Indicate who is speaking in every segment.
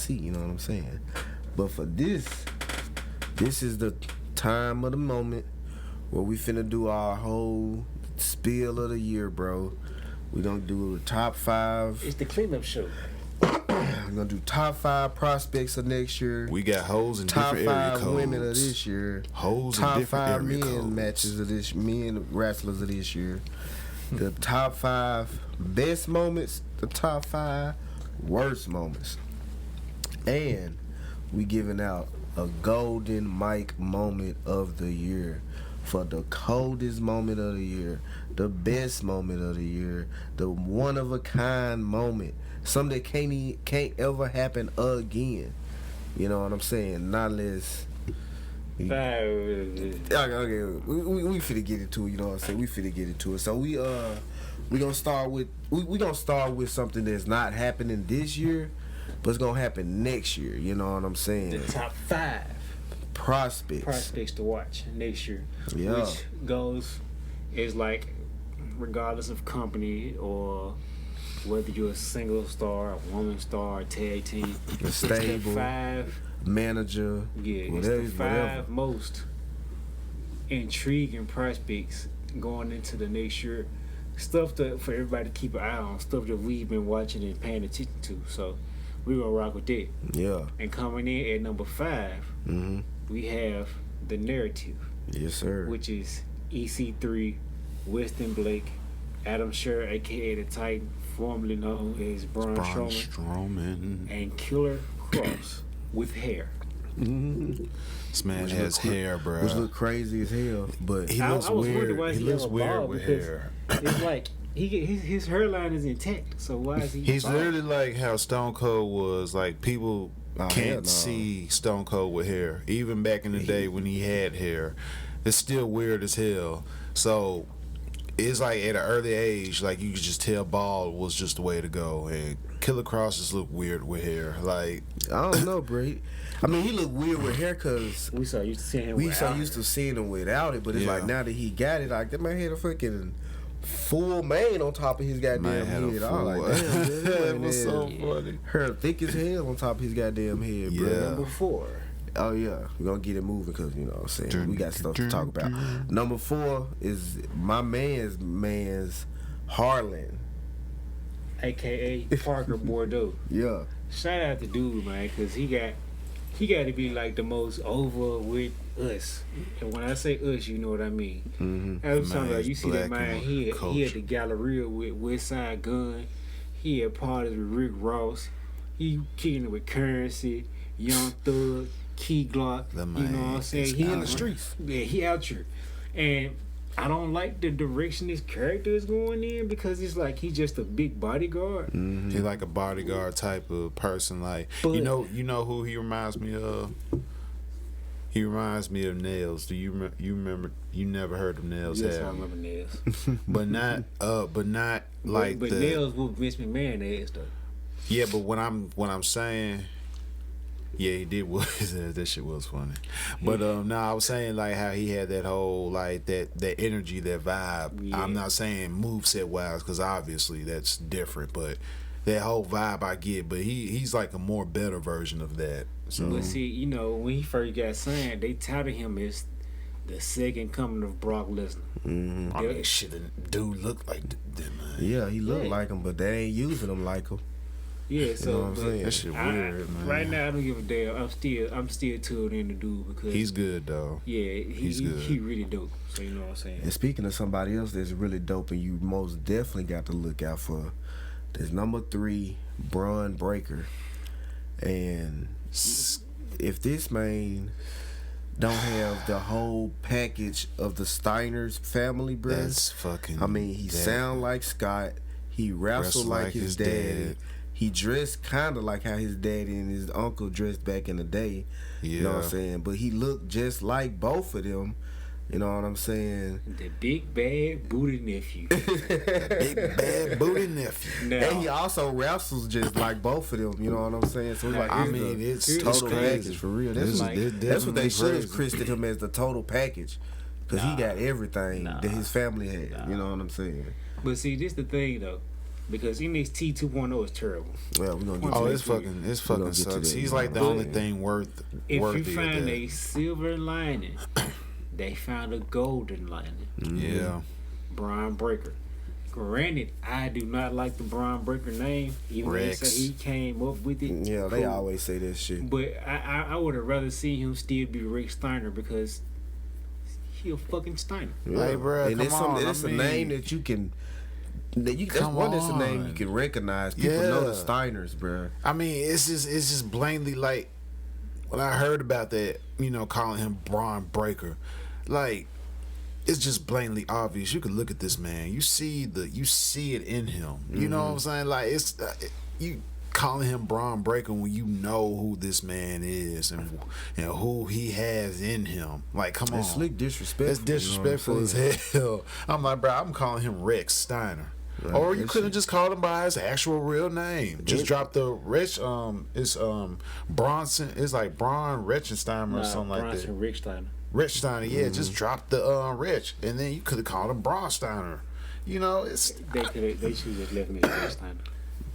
Speaker 1: see. You know what I'm saying? But for this is the time of the moment where we finna do our whole spiel of the year, bro. We gonna do the top 5.
Speaker 2: It's the cleanup show.
Speaker 1: We're gonna do top 5 prospects of next year.
Speaker 3: We got hoes in
Speaker 1: top
Speaker 3: different area
Speaker 1: 5
Speaker 3: codes.
Speaker 1: women of this year.
Speaker 3: Hoes in
Speaker 1: top
Speaker 3: different
Speaker 1: 5
Speaker 3: area
Speaker 1: men
Speaker 3: codes.
Speaker 1: matches of this, men wrestlers of this year. The top 5 best moments. The top 5 worst moments. And we giving out a golden mic moment of the year. For the coldest moment of the year, the best moment of the year, the one of a kind moment, something that can't ever happen again. You know what I'm saying? Not unless. Okay, we finna get into it. You know what I'm saying? We finna get into it. So we gonna start with something that's not happening this year, but it's gonna happen next year. You know what I'm saying?
Speaker 2: The top 5 prospects to watch next year.
Speaker 1: Yeah.
Speaker 2: Which is like, regardless of company or whether you're a single star, a woman star, a tag team,
Speaker 1: a stable,
Speaker 2: it's the 5
Speaker 1: manager,
Speaker 2: whatever, it's the 5 most intriguing prospects going into the next year. Stuff for everybody to keep an eye on, stuff that we've been watching and paying attention to. So we're gonna rock with that.
Speaker 1: Yeah.
Speaker 2: And coming in at number 5, we have The Narrative.
Speaker 1: Yes, sir.
Speaker 2: Which is EC3, Weston Blake, Adam Scherr, aka the Titan, formerly known as Braun Strowman, and Killer Cross with hair.
Speaker 3: This man has hair, bro.
Speaker 1: Which look crazy as hell, but
Speaker 3: he looks weird.
Speaker 2: He
Speaker 3: looks weird with hair.
Speaker 2: It's like his hairline is intact. So why is he?
Speaker 3: He's literally like how Stone Cold was. Like people can't see Stone Cold with hair. Even back in the day when he had hair, it's still weird as hell. So it's like at an early age, like you could just tell bald was just the way to go. And Killer Cross just look weird with hair. Like
Speaker 1: I don't know, bro. I mean, he look weird with hair because
Speaker 2: we so used to seeing him.
Speaker 1: Without it, but it's like now that he got it, like that man had a fucking full mane on top of his goddamn head. I was like, damn,
Speaker 3: that was so funny.
Speaker 1: Hair thick as hell on top of his goddamn head, bro.
Speaker 2: Number 4.
Speaker 1: Oh yeah, we're gonna get it moving because you know what I'm saying we got stuff to talk about. Number 4 is my man's Harlan,
Speaker 2: aka Parker Bordeaux.
Speaker 1: Yeah.
Speaker 2: Shout out to dude, man, because he got to be like the most over with us. And when I say us, you know what I mean. I was talking about, you see that man, he had the Galleria with West Side Gun. He had parties with Rick Ross. He kicking it with Currency, Young Thug, Key Glock. You know what I'm saying? He in the streets. Yeah, he out here. And I don't like the direction this character is going in because it's like he's just a big bodyguard.
Speaker 3: He's like a bodyguard type of person. Like you know who he reminds me of? He reminds me of Nails. Do you remember? You never heard of Nails?
Speaker 2: Yes, I remember Nails.
Speaker 3: but not like
Speaker 2: but Nails with Vince McMahon ass though.
Speaker 3: Yeah, but when I'm saying. Yeah, he did. That shit was funny, but no, I was saying like how he had that whole like that energy, that vibe. Yeah. I'm not saying moveset wise because obviously that's different, but that whole vibe I get. But he's like a more better version of that. So.
Speaker 2: But see, you know, when he first got signed, they touted him as the second coming of Brock Lesnar.
Speaker 3: I mean, shit, the dude looked like that, man.
Speaker 1: Yeah, he looked like him, but they ain't using him like him.
Speaker 2: Yeah, so
Speaker 1: you know what I'm saying?
Speaker 3: That shit weird, man.
Speaker 2: Right now, I don't give a damn. I'm still tuned in to dude because
Speaker 3: he's good though.
Speaker 2: Yeah,
Speaker 3: he's good.
Speaker 2: He really dope. So you know what I'm saying.
Speaker 1: And speaking of somebody else that's really dope, and you most definitely got to look out for, there's number 3, Braun Breaker, and if this man don't have the whole package of the Steiners family, bruh.
Speaker 3: That's fucking.
Speaker 1: I mean, he sound like Scott. He wrestled like his dad. He dressed kind of like how his daddy and his uncle dressed back in the day.
Speaker 3: Yeah.
Speaker 1: You know what I'm saying? But he looked just like both of them. You know what I'm saying?
Speaker 2: The big bad booty nephew.
Speaker 3: Big bad booty nephew.
Speaker 1: Now, and he also wrestles just like both of them. You know what I'm saying? So it's like,
Speaker 3: I mean, it's
Speaker 1: total
Speaker 3: crazy.
Speaker 1: package for real. That's what they should have christened him as, the total package, because he got everything that his family had. You know what I'm saying?
Speaker 2: But see, this the thing though. because NXT 2.0 is terrible.
Speaker 1: Well, we're gonna get
Speaker 3: Oh,
Speaker 1: to
Speaker 3: it's fucking sucks. He's like the only thing worthy.
Speaker 2: If you
Speaker 3: of
Speaker 2: find
Speaker 3: that.
Speaker 2: a silver lining, they found a golden lining.
Speaker 3: Yeah.
Speaker 2: Braun Breaker. Granted, I do not like the Braun Breaker name, even though they
Speaker 3: Rex.
Speaker 2: say he came up with it.
Speaker 1: Yeah, they
Speaker 2: Cool.
Speaker 1: always say that shit.
Speaker 2: But I would have rather seen him still be Rick Steiner because he a fucking Steiner.
Speaker 3: Hey, bruh,
Speaker 1: and
Speaker 3: come
Speaker 1: it's
Speaker 3: on,
Speaker 1: it's
Speaker 3: I
Speaker 1: a
Speaker 3: mean-
Speaker 1: name that you can. That's
Speaker 3: Come
Speaker 1: one. That's a name
Speaker 3: on.
Speaker 1: you can recognize. People know the
Speaker 3: Yeah.
Speaker 1: Steiners, bro.
Speaker 3: I mean, it's just blatantly like when I heard about that, calling him Braun Breaker, like it's just blatantly obvious. You can look at this man, you see it in him. You know what I'm saying? Like it's you calling him Braun Breaker when you know who this man is and who he has in him. Like, come on,
Speaker 1: It's slick disrespectful.
Speaker 3: that's disrespectful
Speaker 1: you know what I'm
Speaker 3: as hell. I'm like, bro, I'm calling him Rex Steiner.
Speaker 1: Right,
Speaker 3: Or you
Speaker 1: that
Speaker 3: could have
Speaker 1: shit.
Speaker 3: just called him by his actual real name. Just drop the Rich. It's Bronson. It's like Braun Rechenstein or something like that.
Speaker 2: Rick Steiner.
Speaker 3: Rich Steiner. Yeah, just drop the Rich, and then you could have called him Braun Steiner. It's
Speaker 2: They should have left me Rick Steiner.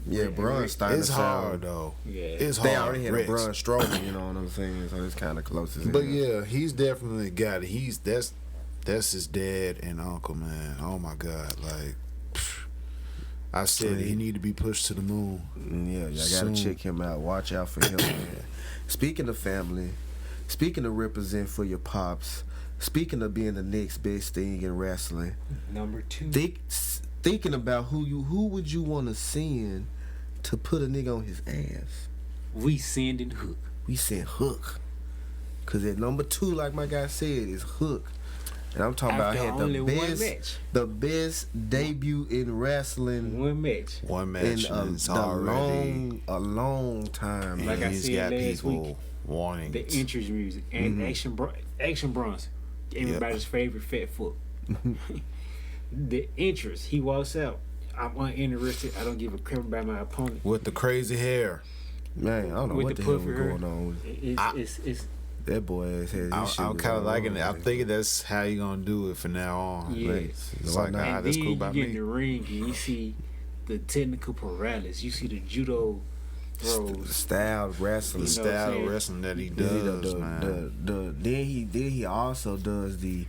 Speaker 1: Yeah, Braun Steiner.
Speaker 3: it's hard though.
Speaker 2: Yeah.
Speaker 3: It's hard.
Speaker 1: They already had
Speaker 3: Rex.
Speaker 1: a Braun Strowman, you know what I'm saying? So it's kind of close as
Speaker 3: But
Speaker 1: hell.
Speaker 3: yeah, he's definitely got it. That's his dad and uncle, man. Oh my God, like. I said he need to be pushed to the moon.
Speaker 1: Yeah, y'all
Speaker 3: Soon.
Speaker 1: gotta check him out. Watch out for him, man. Speaking of family, speaking of represent for your pops, speaking of being the next best thing in wrestling,
Speaker 2: Number 2.
Speaker 1: thinking about who would you want to send to put a nigga on his ass?
Speaker 2: We sending Hook.
Speaker 1: We send Hook, cause at number 2, like my guy said, is Hook. And I'm talking
Speaker 2: After
Speaker 1: about
Speaker 2: only
Speaker 1: had
Speaker 2: one match.
Speaker 1: the best debut in wrestling
Speaker 2: One match.
Speaker 3: One match
Speaker 1: in
Speaker 3: and it's already.
Speaker 1: a long time.
Speaker 3: And
Speaker 2: Like I
Speaker 3: he's
Speaker 2: said
Speaker 3: got
Speaker 2: last
Speaker 3: people
Speaker 2: week,
Speaker 3: wanting
Speaker 2: The
Speaker 3: it.
Speaker 2: entrance music and Action Bronson. Everybody's favorite fat foot. The entrance. He walks out. I'm uninterested. I don't give a crap about my opponent.
Speaker 3: With the crazy hair.
Speaker 1: Man, I don't know
Speaker 2: With
Speaker 1: what
Speaker 2: the
Speaker 1: the hell was
Speaker 2: puffy hair.
Speaker 1: going on.
Speaker 2: It's
Speaker 1: That boy ass had his shit.
Speaker 3: I'm kind of liking it. I'm thinking that's how you gonna do it from now on.
Speaker 2: Yeah.
Speaker 3: It's
Speaker 1: Why
Speaker 3: like,
Speaker 1: not?
Speaker 2: and
Speaker 3: that's
Speaker 2: then
Speaker 3: cool by
Speaker 2: you get in
Speaker 3: me.
Speaker 2: the ring and you see the technical paralysis. You see the judo throws.
Speaker 1: Style wrestling.
Speaker 3: The
Speaker 2: You know what I'm
Speaker 3: style of
Speaker 2: saying?
Speaker 3: wrestling that he
Speaker 1: Yeah,
Speaker 3: does, man.
Speaker 1: then he also does the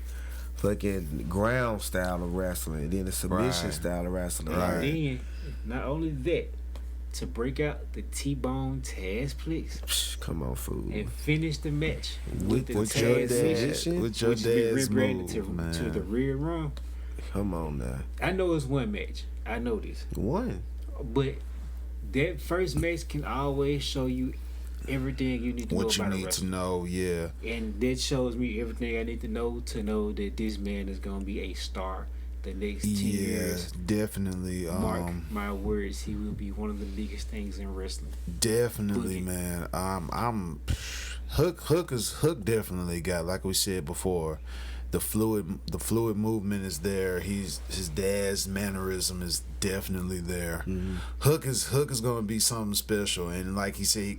Speaker 1: fucking ground style of wrestling, then the submission
Speaker 3: Right.
Speaker 1: style of wrestling.
Speaker 3: Right.
Speaker 1: Like,
Speaker 2: And then, not only that, to break out the T-Bone Taz Plex
Speaker 1: psh, come on, fool.
Speaker 2: and finish the match
Speaker 1: With
Speaker 2: the
Speaker 3: With your
Speaker 2: Taz
Speaker 3: dad,
Speaker 2: position,
Speaker 3: with your
Speaker 2: which be
Speaker 3: dad's
Speaker 2: rebranded
Speaker 3: move, man.
Speaker 2: to the rear run.
Speaker 1: Come on now.
Speaker 2: I know it's one match. I know this.
Speaker 1: One.
Speaker 2: But that first match can always show you everything you need to know
Speaker 3: What you
Speaker 2: about a
Speaker 3: need to
Speaker 2: wrestler.
Speaker 3: know, yeah.
Speaker 2: And that shows me everything I need to know that this man is going to be a star the next 10
Speaker 3: Yeah,
Speaker 2: years.
Speaker 3: definitely.
Speaker 2: Mark my words, he will be one of the biggest things in wrestling.
Speaker 3: Definitely,
Speaker 2: Boogie.
Speaker 3: man. I'm Hook definitely got, like we said before, the fluid movement is there. His dad's mannerism is definitely there. Hook is gonna be something special, and like he said,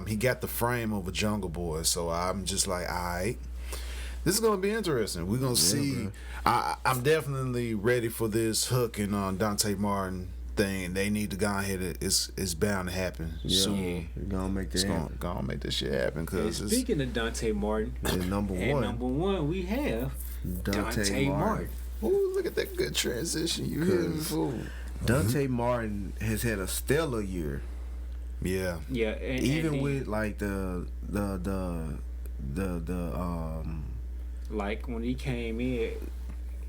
Speaker 3: he got the frame of a Jungle Boy. So I'm just like, all right. This is gonna be interesting. We're gonna see. I'm definitely ready for this Hook and Dante Martin thing. They need to go ahead. It's bound to happen soon.
Speaker 1: You're gonna make that
Speaker 3: It's
Speaker 1: happen.
Speaker 3: gonna make this shit happen
Speaker 2: And
Speaker 3: because it's
Speaker 2: speaking of Dante Martin,
Speaker 1: And number
Speaker 2: at
Speaker 1: one,
Speaker 2: number one we have Dante Martin.
Speaker 3: ooh, look at that good transition you hear me, fool.
Speaker 1: Dante Martin has had a stellar year.
Speaker 3: Yeah,
Speaker 2: Yeah, and
Speaker 1: Even
Speaker 2: and
Speaker 1: with like the
Speaker 2: like when he came in,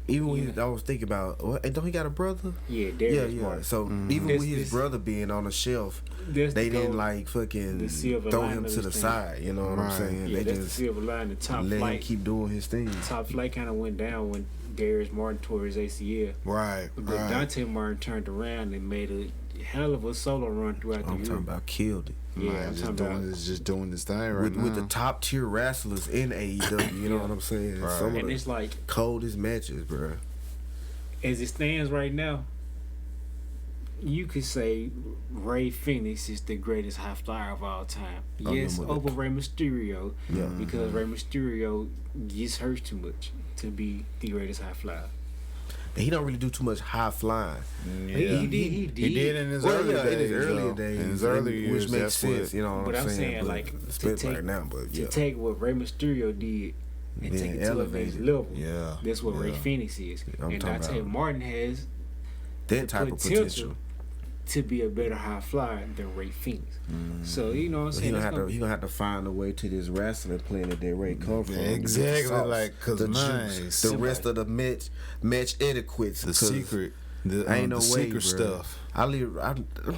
Speaker 1: even when I was thinking about, don't he got a brother?
Speaker 2: yeah, Darius
Speaker 1: Yeah.
Speaker 2: Martin.
Speaker 1: So even
Speaker 2: This-
Speaker 1: with his
Speaker 2: this-
Speaker 1: brother being on the shelf,
Speaker 2: That's
Speaker 1: they
Speaker 2: the
Speaker 1: didn't
Speaker 2: goal.
Speaker 1: like fucking
Speaker 2: the silver
Speaker 1: throw
Speaker 2: line
Speaker 1: him
Speaker 2: of
Speaker 1: to
Speaker 2: this
Speaker 1: the
Speaker 2: thing.
Speaker 1: side. You know what I'm
Speaker 3: Right.
Speaker 1: saying?
Speaker 2: Yeah,
Speaker 1: They
Speaker 2: that's the
Speaker 1: just
Speaker 2: silver line. The top
Speaker 1: let him
Speaker 2: flight,
Speaker 1: keep doing his thing.
Speaker 2: top flight kind of went down when Darius Martin tore his ACL.
Speaker 3: right,
Speaker 2: But
Speaker 3: right.
Speaker 2: Dante Martin turned around and made a hell of a solo run throughout the
Speaker 1: I'm
Speaker 2: year.
Speaker 1: talking about killed it.
Speaker 2: Yeah,
Speaker 3: Man,
Speaker 2: I'm
Speaker 3: just
Speaker 2: talking
Speaker 3: doing
Speaker 2: about.
Speaker 3: this, just doing this thing right now.
Speaker 1: With the top tier wrestlers in AEW. You know what I'm saying?
Speaker 3: Right.
Speaker 1: Some of
Speaker 2: And
Speaker 1: the
Speaker 2: it's like,
Speaker 1: coldest matches, bro.
Speaker 2: as it stands right now, you could say Ray Phoenix is the greatest high flyer of all time.
Speaker 1: Oh,
Speaker 2: Yes,
Speaker 1: yeah,
Speaker 2: over Rey Mysterio,
Speaker 1: Yeah.
Speaker 2: because Rey Mysterio gets hurt too much to be the greatest high flyer.
Speaker 1: and he don't really do too much high flying.
Speaker 3: Yeah.
Speaker 2: He did
Speaker 3: in his early days.
Speaker 1: in his earlier
Speaker 3: though.
Speaker 1: days,
Speaker 3: In his early years,
Speaker 1: which makes
Speaker 3: that's
Speaker 1: sense.
Speaker 3: what,
Speaker 1: You know what
Speaker 2: But
Speaker 1: I'm
Speaker 2: I'm
Speaker 1: saying?
Speaker 2: saying,
Speaker 1: But
Speaker 2: like,
Speaker 1: it's
Speaker 2: to
Speaker 1: been
Speaker 2: take-
Speaker 1: right now, but
Speaker 2: to
Speaker 1: yeah,
Speaker 2: take what Rey Mysterio did and
Speaker 1: Then
Speaker 2: take it to a
Speaker 1: elevate
Speaker 2: next
Speaker 1: it.
Speaker 2: level.
Speaker 3: Yeah.
Speaker 2: That's what Ray
Speaker 3: Yeah.
Speaker 2: Phoenix is.
Speaker 1: I'm
Speaker 2: And
Speaker 1: talking
Speaker 2: Dante
Speaker 1: about
Speaker 2: Martin has
Speaker 1: that type of potential.
Speaker 2: to be a better high flyer than Ray Phoenix. So you know what I'm
Speaker 1: But
Speaker 2: saying?
Speaker 1: he
Speaker 2: That's
Speaker 1: gonna have to find a way to this wrestling planet that Ray come from.
Speaker 3: Exactly,
Speaker 1: The sauce,
Speaker 3: like, 'cause
Speaker 1: the
Speaker 3: man,
Speaker 1: juice, the rest of the match etiquettes,
Speaker 3: The
Speaker 1: 'cause
Speaker 3: secret, the
Speaker 1: ain't no
Speaker 3: the
Speaker 1: way,
Speaker 3: secret
Speaker 1: bruh.
Speaker 3: stuff.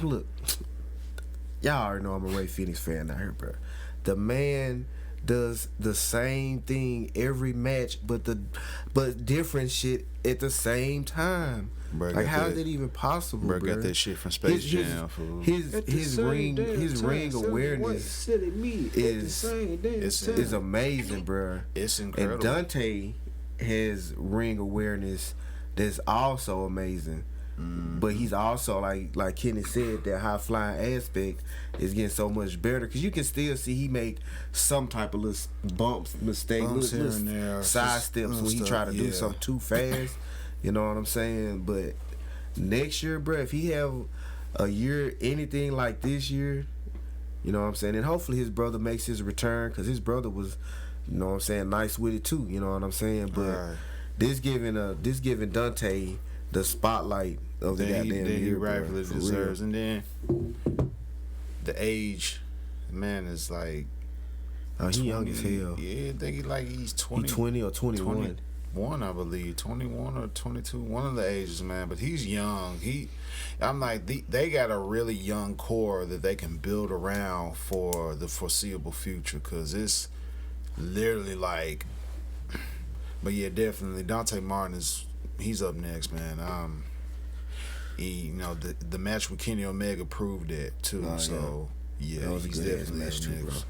Speaker 1: Look, y'all already know I'm a Ray Phoenix fan out here, bro. The man does the same thing every match, but different shit at the same time.
Speaker 3: Bruh,
Speaker 1: Like,
Speaker 3: got
Speaker 1: how is
Speaker 3: that-
Speaker 1: that even possible,
Speaker 3: Bro,
Speaker 1: bro?
Speaker 3: got that shit from Space Jam. Fool.
Speaker 1: His ring awareness is amazing, bro.
Speaker 3: It's
Speaker 1: And
Speaker 3: incredible.
Speaker 1: Dante has ring awareness that's also amazing. But he's also like Kenny said, that high flying aspect is getting so much better because you can still see he make some type of little mistakes,
Speaker 3: Bumps here
Speaker 1: little
Speaker 3: and there,
Speaker 1: side
Speaker 3: just
Speaker 1: steps
Speaker 3: little
Speaker 1: when he
Speaker 3: stuff,
Speaker 1: try to do
Speaker 3: yeah.
Speaker 1: something too fast. You know what I'm saying? But next year, bro, if he have a year anything like this year, you know what I'm saying, and hopefully his brother makes his return because his brother was, you know what I'm saying, nice with it too. You know what I'm saying? But
Speaker 3: Right.
Speaker 1: this giving Dante the spotlight of the
Speaker 3: That
Speaker 1: goddamn
Speaker 3: he
Speaker 1: year,
Speaker 3: rightfully
Speaker 1: bro, for
Speaker 3: deserves.
Speaker 1: real.
Speaker 3: And then the age, man, is like
Speaker 1: He young as hell.
Speaker 3: Yeah, I think he's
Speaker 1: He
Speaker 3: 20.
Speaker 1: 20 or 21.
Speaker 3: 21, I believe, 21 or 22, one of the ages, man. But he's young. I'm like, they got a really young core that they can build around for the foreseeable future, because it's literally like. But yeah, definitely Dante Martin he's up next, man. The match with Kenny Omega proved that too.
Speaker 1: Oh, yeah.
Speaker 3: So yeah,
Speaker 1: That was a
Speaker 3: he's
Speaker 1: good ass
Speaker 3: definitely
Speaker 1: match
Speaker 3: up
Speaker 1: too, bro.
Speaker 3: next.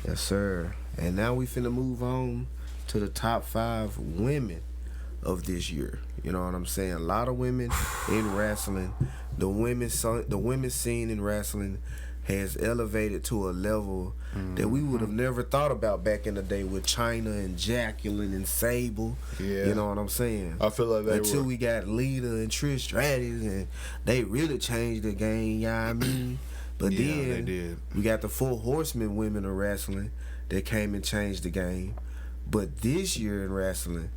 Speaker 1: Yes, sir. And now we finna move on to the top 5 women of this year. You know what I'm saying? A lot of women in wrestling. The women's scene in wrestling has elevated to a level that we would have never thought about back in the day with Chyna and Jacqueline and Sable.
Speaker 3: Yeah.
Speaker 1: You know what I'm saying?
Speaker 3: I feel like
Speaker 1: Until we got Lita and Trish Stratus, and they really changed the game, you know what I mean? But
Speaker 3: Yeah,
Speaker 1: then
Speaker 3: they did.
Speaker 1: we got the 4 horsemen women of wrestling that came and changed the game. But this year in wrestling,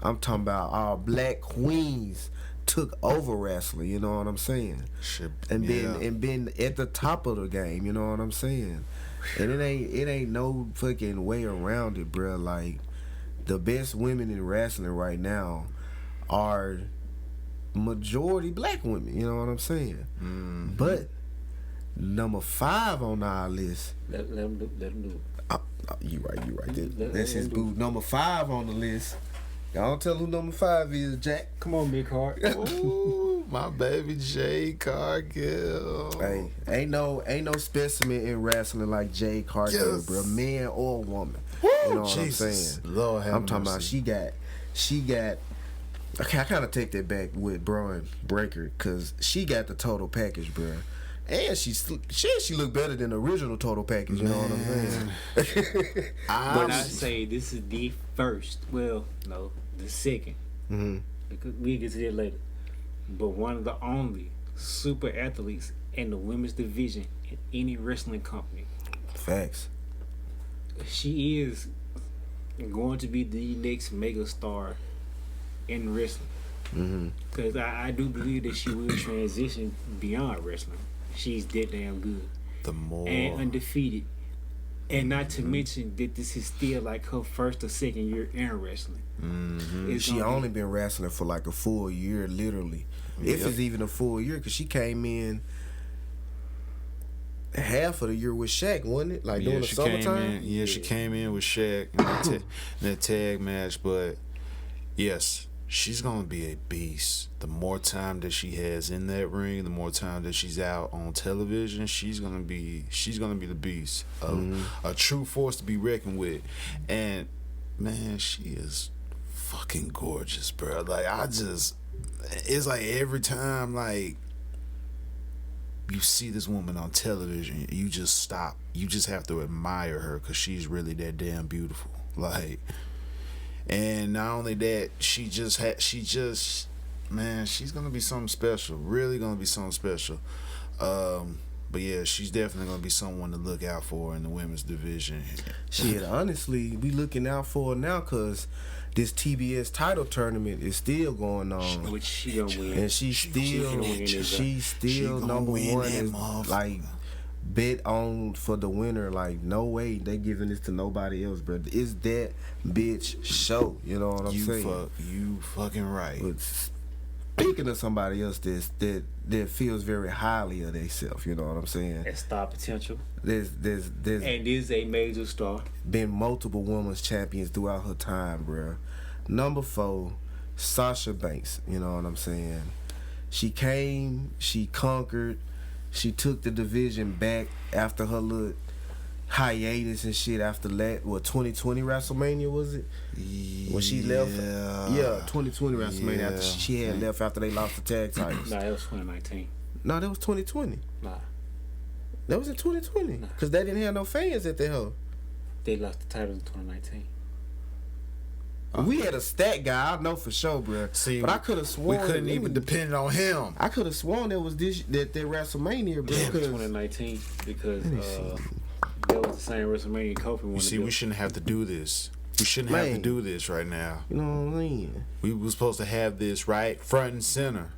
Speaker 1: I'm talking about our black queens took over wrestling, you know what I'm saying?
Speaker 3: Shit,
Speaker 1: And
Speaker 3: yeah.
Speaker 1: been at the top of the game, you know what I'm saying? And it ain't no fucking way around it, bruh. Like, the best women in wrestling right now are majority black women, you know what I'm saying? But number 5 on our list,
Speaker 2: Let him do it.
Speaker 1: you right.
Speaker 2: Let
Speaker 1: That's his
Speaker 2: him do
Speaker 1: boo. Number 5 on the list. Y'all don't tell who number 5 is, Jack.
Speaker 2: Come on, Big Hart.
Speaker 3: Ooh, my baby Jay Cargill.
Speaker 1: Hey, ain't no specimen in wrestling like Jay Cargill,
Speaker 3: Yes.
Speaker 1: bro, man or woman.
Speaker 3: Woo,
Speaker 1: You know what
Speaker 3: Jesus.
Speaker 1: I'm saying?
Speaker 3: Lord have
Speaker 1: I'm talking
Speaker 3: mercy.
Speaker 1: about she got. Okay, I kind of take that back with Braun Breaker because she got the total package, bro. And she looked better than the original total package. You know what I'm saying?
Speaker 2: But I say this is the first. Well, no, the second.
Speaker 1: Mhm.
Speaker 2: Because we get to that later. But one of the only super athletes in the women's division in any wrestling company.
Speaker 1: Facts.
Speaker 2: She is going to be the next mega star in wrestling.
Speaker 1: Mm-hmm.
Speaker 2: Because I do believe that she will transition beyond wrestling. She's that damn good
Speaker 3: The more
Speaker 2: and undefeated. And not to mention that this is still like her first or second year in wrestling. It's
Speaker 1: She
Speaker 2: gonna be-
Speaker 1: only been wrestling for like a full year, literally. If
Speaker 3: Yep.
Speaker 1: it's even a full year, because she came in half of the year with Shaq, wasn't it? Like during the
Speaker 3: she came
Speaker 1: summertime.
Speaker 3: in. She came in with Shaq in that tag match. But yes, she's gonna be a beast. The more time that she has in that ring, the more time that she's out on television, she's gonna be the beast. A true force to be reckoned with. And man, she is fucking gorgeous, bro. Like it's like every time like you see this woman on television, you just stop. You just have to admire her because she's really that damn beautiful. Like, And not only that, man, she's gonna be something special. Really gonna be something special. But yeah, she's definitely gonna be someone to look out for in the women's division.
Speaker 1: Shit, honestly, we looking out for her now because this TBS title tournament is still going on,
Speaker 2: which she gonna win,
Speaker 1: and she's still number one. And like bet on for the winner. Like no way they giving this to nobody else, bro. It's that bitch show. You know what I'm saying?
Speaker 3: You fucking right.
Speaker 1: But speaking of somebody else that feels very highly of themselves, you know what I'm saying?
Speaker 2: That star potential.
Speaker 1: There's
Speaker 2: and is a major star.
Speaker 1: Been multiple women's champions throughout her time, bro. Number 4, Sasha Banks. You know what I'm saying? She came, she conquered, she took the division back after her little hiatus and shit after that. What, 2020 WrestleMania was it? When she left? Yeah, 2020 WrestleMania after she had left after they lost the tag titles.
Speaker 2: Nah, that was 2019.
Speaker 1: No, that was 2020.
Speaker 2: Nah.
Speaker 1: That was in 2020. Because they didn't have no fans at the hell.
Speaker 2: They lost the titles in 2019.
Speaker 1: We had a stat guy, I know for sure, bro.
Speaker 3: See,
Speaker 1: but I could have sworn
Speaker 3: we couldn't even depend on him.
Speaker 1: I could have sworn that was that WrestleMania, bro.
Speaker 2: Yeah, 2019 because that was the same WrestleMania Kofi won.
Speaker 3: You see, we shouldn't have to do this. We shouldn't have to do this right now.
Speaker 1: You know what I mean?
Speaker 3: We were supposed to have this right front and center,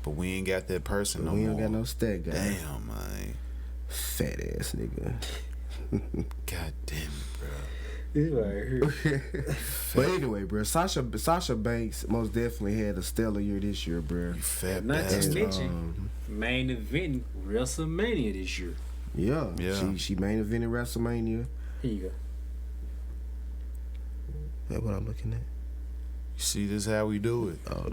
Speaker 3: but we ain't got that person no more.
Speaker 1: We ain't got no stat guy.
Speaker 3: Damn, man.
Speaker 1: Fat ass nigga.
Speaker 3: God damn it, bro.
Speaker 1: But anyway, bro, Sasha Banks most definitely had a stellar year this year, bro.
Speaker 3: You fat
Speaker 2: Not
Speaker 3: bastard.
Speaker 2: to mention main event WrestleMania this year.
Speaker 1: Yeah. She main evented WrestleMania.
Speaker 2: Here you go.
Speaker 1: That's what I'm looking at.
Speaker 3: You see, this is how we do it.
Speaker 1: Oh,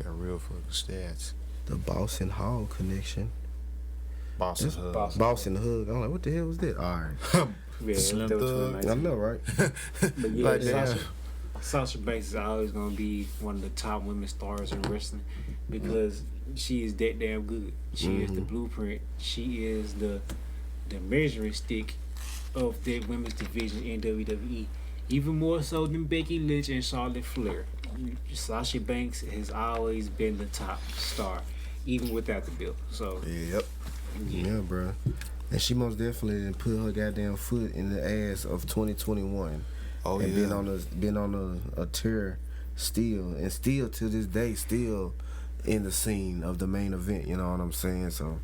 Speaker 3: Got real fucking stats.
Speaker 1: The Boss and Hall connection.
Speaker 3: Boss and Hug.
Speaker 1: Boss and Hug. I'm like, what the hell was that? All right.
Speaker 2: Yeah,
Speaker 3: Slim
Speaker 2: that was
Speaker 3: Thug.
Speaker 2: 2019.
Speaker 1: I know, right?
Speaker 2: But yeah,
Speaker 3: Like
Speaker 2: Sasha Banks is always gonna be one of the top women stars in wrestling because she is that damn good. She is the blueprint. She is the measuring stick of that women's division in WWE. Even more so than Becky Lynch and Charlotte Flair. Sasha Banks has always been the top star, even without the belt. So
Speaker 3: Yep.
Speaker 1: Yeah, bro. And she most definitely didn't put her goddamn foot in the ass of 2021.
Speaker 3: Oh,
Speaker 1: and
Speaker 3: yeah.
Speaker 1: been on a tear still to this day still in the scene of the main event, you know what I'm saying? So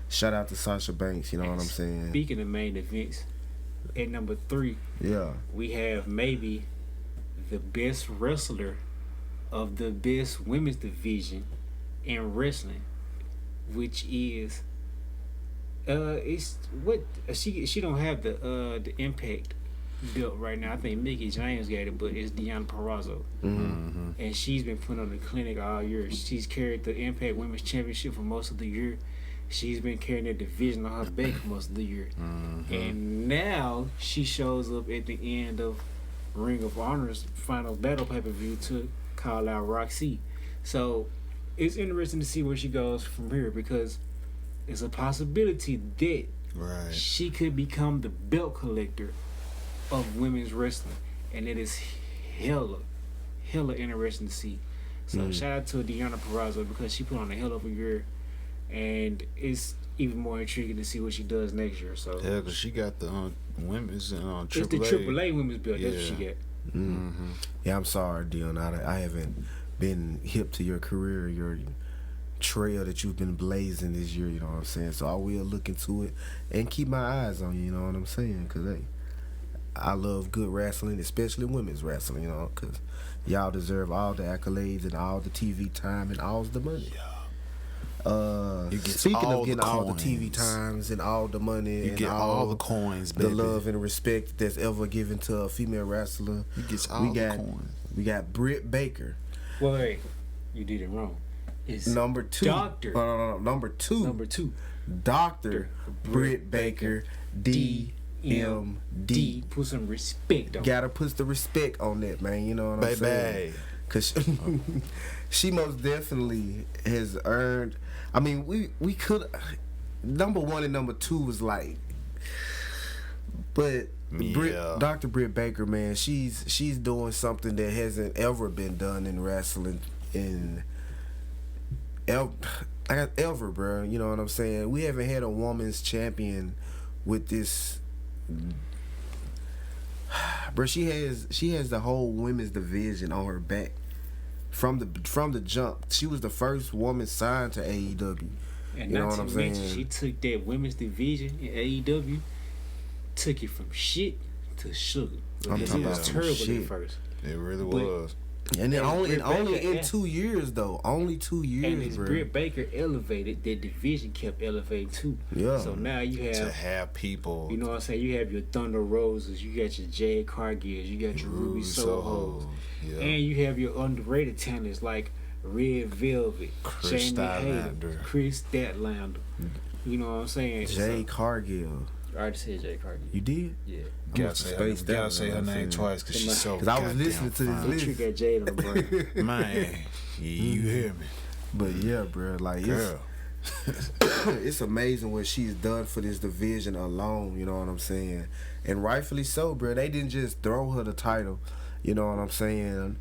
Speaker 1: shout out to Sasha Banks, you know what I'm saying?
Speaker 2: speaking of main events, at number 3,
Speaker 1: Yeah.
Speaker 2: we have maybe the best wrestler of the best women's division in wrestling, which is it's what she don't have the Impact belt right now. I think Mickie James got it, but it's Deonna Purrazzo, and she's been putting on the clinic all year. She's carried the Impact Women's Championship for most of the year. She's been carrying that division on her back for most of the year, and now she shows up at the end of Ring of Honor's final battle pay-per-view to call out Roxy. So it's interesting to see where she goes from here because it's a possibility that she could become the belt collector of women's wrestling, and it is hella interesting to see. So shout out to Deonna Purrazzo because she put on a hell of a year, and it's even more intriguing to see what she does next year. So
Speaker 3: Yeah, because she got the women's and
Speaker 2: it's the AAA women's belt. That's what she got.
Speaker 1: Yeah, I'm sorry, Deonna. I haven't been hip to your career, your trail that you've been blazing this year, you know what I'm saying? So I will look into it and keep my eyes on you, you know what I'm saying? Because, hey, I love good wrestling, especially women's wrestling, you know, because y'all deserve all the accolades and all the TV time and all the money. Speaking of getting all the TV times and all the money
Speaker 3: You
Speaker 1: and
Speaker 3: get all the coins, baby.
Speaker 1: the love and respect that's ever given to a female wrestler,
Speaker 3: You get all the coins.
Speaker 1: we got Britt Baker.
Speaker 2: Wait, you did it wrong. It's
Speaker 1: Number 2.
Speaker 2: Doctor.
Speaker 1: No. Number 2.
Speaker 2: Number 2.
Speaker 1: Dr. Britt Baker, DMD.
Speaker 2: Put some respect on.
Speaker 1: Gotta put the respect on that, man. You know what I'm saying? Cause she most definitely has earned. I mean, we could. Number 1 and number 2 was like, but Dr. Britt Baker, man, she's doing something that hasn't ever been done in wrestling ever, bro. You know what I'm saying? We haven't had a woman's champion with this. Bro, she has the whole women's division on her back from the jump. She was the first woman signed to AEW.
Speaker 2: And you know what I'm saying? She took that women's division in AEW, took it from shit to sugar. Because it was terrible at first.
Speaker 3: It really was.
Speaker 1: And then only in 2 years though. Only 2 years.
Speaker 2: And as Britt Baker elevated, that division kept elevating too.
Speaker 1: Yeah.
Speaker 2: So now you have
Speaker 3: to have people.
Speaker 2: You know what I'm saying? You have your Thunder Roses, you got your Jade Cargills, you got your Ruby Sohos, and you have your underrated talents like Red Velvet,
Speaker 3: Chris
Speaker 2: Statlander. You know what I'm saying?
Speaker 1: Jade Cargill.
Speaker 4: I already said Jade Cargill.
Speaker 1: You did?
Speaker 4: Yeah.
Speaker 3: Gotta say her name twice because she's so. Because
Speaker 1: I was listening to this list.
Speaker 2: You got Jade on the brain.
Speaker 3: Man, you hear me?
Speaker 1: But yeah, bro, like it's amazing what she's done for this division alone. You know what I'm saying? And rightfully so, bro. They didn't just throw her the title. You know what I'm saying?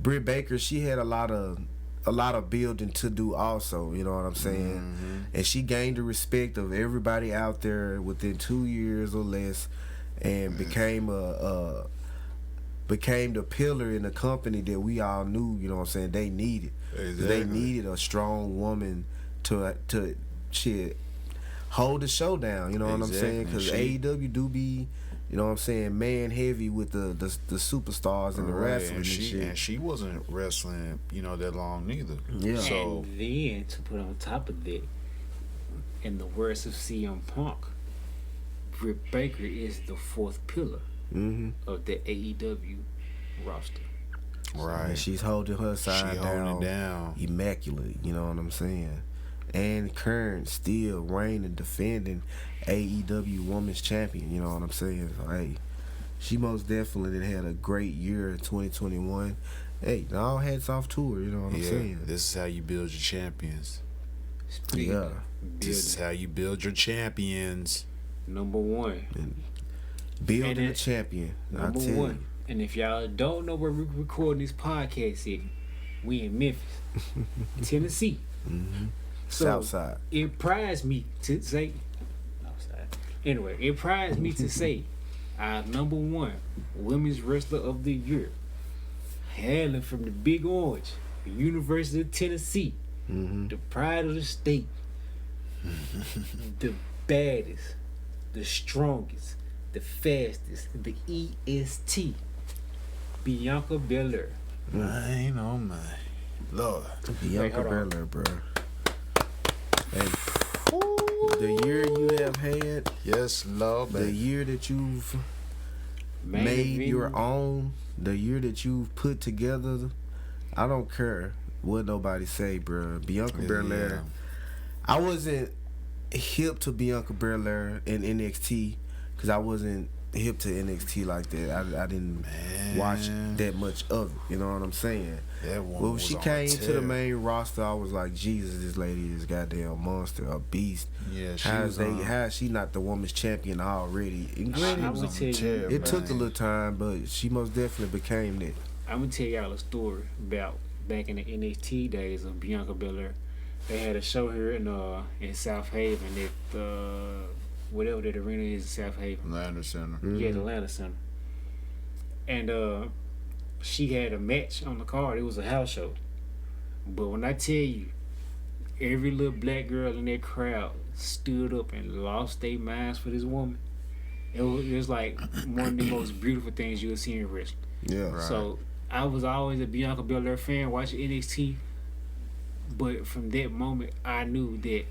Speaker 1: Britt Baker, she had a lot of building to do also, you know what I'm saying? Mm-hmm. And she gained the respect of everybody out there within 2 years or less, and became the pillar in the company that we all knew, you know what I'm saying, they needed. Exactly. They needed a strong woman to hold the show down, you know what I'm saying? Because AEW do be, you know what I'm saying, man heavy with the superstars and the wrestling and shit.
Speaker 3: And she wasn't wrestling, you know, that long neither.
Speaker 1: Yeah.
Speaker 2: So, and then to put on top of that, in the words of CM Punk, Britt Baker is the fourth pillar of the AEW roster.
Speaker 3: Right.
Speaker 1: And she's holding her side down immaculate, you know what I'm saying? And current still reigning, defending AEW Women's Champion, you know what I'm saying? So, hey, she most definitely had a great year in 2021. Hey, all hats off to her, you know what I'm saying?
Speaker 3: This is how you build your champions. This is how you build your champions.
Speaker 2: Number one.
Speaker 1: And building a champion.
Speaker 2: Number one. You. And if y'all don't know where we're recording this podcast at, we in Memphis, Tennessee.
Speaker 1: Mm-hmm.
Speaker 2: So
Speaker 1: Southside.
Speaker 2: It prized me to say, anyway, it prized me to say our number one women's wrestler of the year, hailing from the Big Orange, the University of Tennessee, the pride of the state, the baddest, the strongest, the fastest, the EST, Bianca Belair.
Speaker 3: Man, oh my Lord.
Speaker 1: Bianca Belair, bro. Hey, the year you have had,
Speaker 3: yes, Lord,
Speaker 1: the year that you've made your own, the year that you've put together, I don't care what nobody say, bro. Bianca Belair. I wasn't hip to Bianca Belair in NXT because I wasn't hip to NXT like that. I didn't watch that much of it. You know what I'm saying? Well, when she came to the main roster, I was like, Jesus, this lady is a goddamn monster, a beast.
Speaker 3: Yeah,
Speaker 1: how is she not the women's champion already? It took a little time, but she most definitely became that.
Speaker 2: I'm gonna tell y'all a story about back in the NXT days of Bianca Belair. They had a show here in South Haven at whatever that arena is in South Haven.
Speaker 3: Atlanta Center.
Speaker 2: Yeah, the Atlanta Center. And she had a match on the card. It was a house show. But when I tell you, every little black girl in that crowd stood up and lost their minds for this woman. It was like one of the most beautiful things you'll see in wrestling.
Speaker 1: Yeah. Right.
Speaker 2: So I was always a Bianca Belair fan watching NXT. But from that moment, I knew that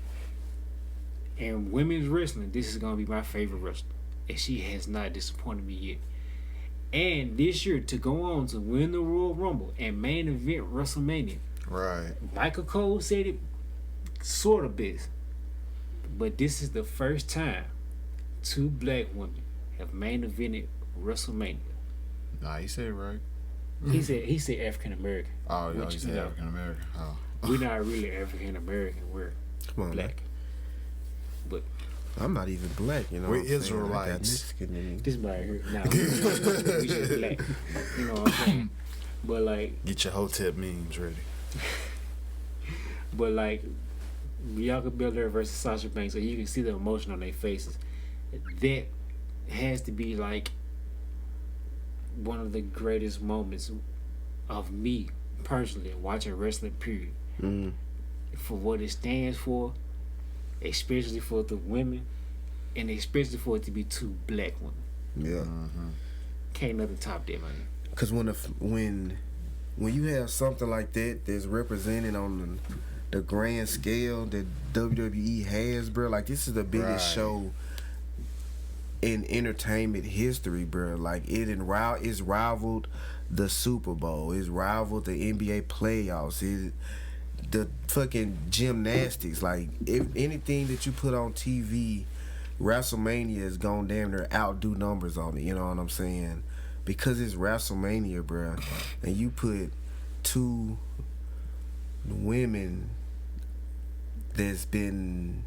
Speaker 2: in women's wrestling, this is going to be my favorite wrestler. And she has not disappointed me yet. And this year, to go on to win the Royal Rumble and main event WrestleMania.
Speaker 3: Right.
Speaker 2: Michael Cole said it sort of best. But this is the first time two black women have main evented WrestleMania.
Speaker 3: Nah, he said it right.
Speaker 2: He said African American.
Speaker 3: Oh, yeah, he said African American. Oh.
Speaker 2: We're not really African American. We're black. But
Speaker 1: I'm not even black, you know.
Speaker 3: We're
Speaker 1: what I'm saying?
Speaker 3: Israelites.
Speaker 1: I got Mexican in me.
Speaker 2: This right here. Nah, we just black. You know what I'm saying? But like,
Speaker 3: Get your Hotep memes ready.
Speaker 2: but like, Bianca Belair versus Sasha Banks, so you can see the emotion on their faces. That has to be like one of the greatest moments of me personally watching wrestling. Period.
Speaker 1: Mm.
Speaker 2: For what it stands for, especially for the women, and especially for it to be two black women.
Speaker 1: Yeah.
Speaker 2: Can't nothing top that, man.
Speaker 1: Because when you have something like that that's represented on the grand scale that WWE has, bro, like this is the biggest show in entertainment history, bro. Like it's rivaled the Super Bowl, it's rivaled the NBA playoffs, the fucking gymnastics. Like if anything that you put on TV, WrestleMania is gonna damn near outdo numbers on it. You know what I'm saying? Because it's WrestleMania, bro, and you put two women that's been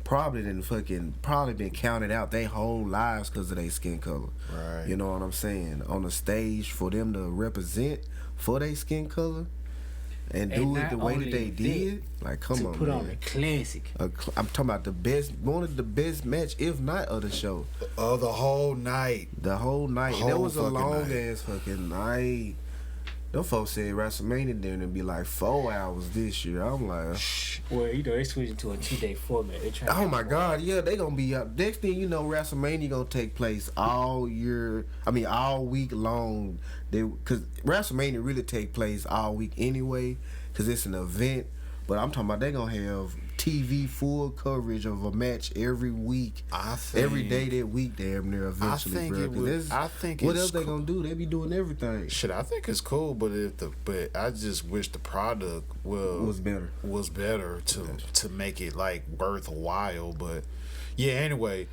Speaker 1: probably been counted out their whole lives because of their skin color.
Speaker 3: Right.
Speaker 1: You know what I'm saying? On the stage for them to represent for their skin color and do it the way that they did. Like, come on,
Speaker 2: to put
Speaker 1: man.
Speaker 2: on a classic.
Speaker 1: I'm talking about one of the best match, if not of the show.
Speaker 3: Oh, the whole night.
Speaker 1: The whole night.
Speaker 3: Whole
Speaker 1: That was a
Speaker 3: fucking
Speaker 1: long
Speaker 3: night.
Speaker 1: ass fucking night. Them folks said WrestleMania there and be like 4 hours this year. I'm like,
Speaker 2: Well, you know, they switching to a 2-day format. They trying
Speaker 1: oh my God, yeah, they gonna be up. Next thing you know, WrestleMania gonna take place all week long. Cause WrestleMania really take place all week anyway, cause it's an event. But I'm talking about they gonna have TV full coverage of a match every week, every day that week, damn near eventually, bro.
Speaker 3: I think
Speaker 1: what
Speaker 3: it's
Speaker 1: else they gonna do? They be doing everything.
Speaker 3: Shit, I think it's cool, but I just wish the product
Speaker 1: Was better
Speaker 3: to make it like worthwhile. But yeah, anyway,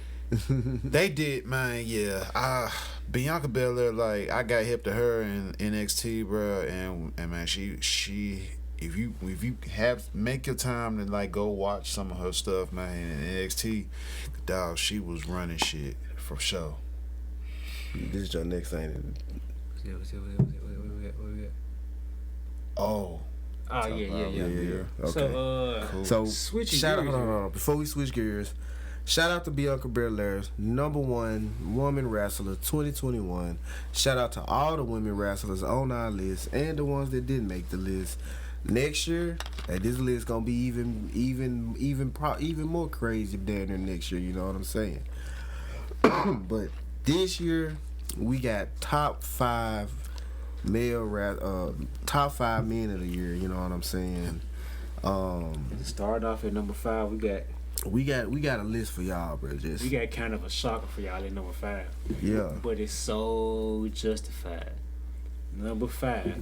Speaker 3: they did, man. Yeah, Bianca Belair, like I got hip to her in NXT, bro, and man, she. If you make your time to like go watch some of her stuff, man, in NXT, dog, she was running shit for sure.
Speaker 1: This is your next thing.
Speaker 3: Oh.
Speaker 2: Oh yeah.
Speaker 1: Okay.
Speaker 2: So
Speaker 3: Cool.
Speaker 1: So
Speaker 2: switching
Speaker 1: shout out,
Speaker 2: gears.
Speaker 1: hold on. Before we switch gears, shout out to Bianca Belair, #1 woman wrestler 2021. Shout out to all the women wrestlers on our list and the ones that didn't make the list. Next year, this list gonna be even more crazy than next year. You know what I'm saying? But this year, we got top 5 top 5 men of the year. You know what I'm saying?
Speaker 2: Start off at number 5.
Speaker 1: We got a list for y'all, bro.
Speaker 2: We got kind of a shocker for y'all at number 5.
Speaker 1: Yeah.
Speaker 2: But it's so justified. Number 5